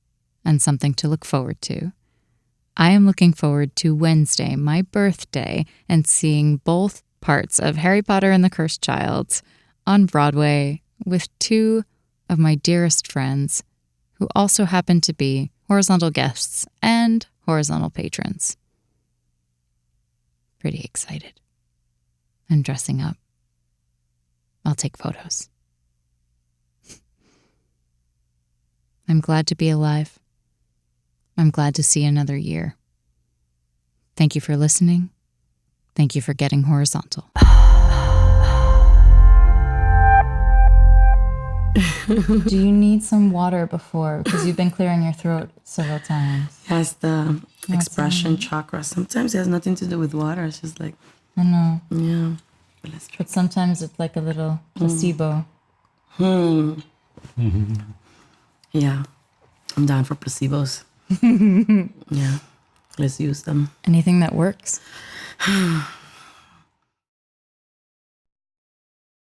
[SPEAKER 4] and something to look forward to. I am looking forward to Wednesday, my birthday, and seeing both parts of Harry Potter and the Cursed Child on Broadway with two of my dearest friends who also happen to be horizontal guests and horizontal patrons. Pretty excited. And dressing up. I'll take photos. I'm glad to be alive. I'm glad to see another year. Thank you for listening. Thank you for getting horizontal. Do you need some water before? Because you've been clearing your throat several times.
[SPEAKER 7] Has the expression chakra. Sometimes it has nothing to do with water. It's just like,
[SPEAKER 4] I know.
[SPEAKER 7] yeah.
[SPEAKER 4] But sometimes it's like a little placebo.
[SPEAKER 7] Yeah. I'm down for placebos. Yeah. Let's use them.
[SPEAKER 4] Anything that works?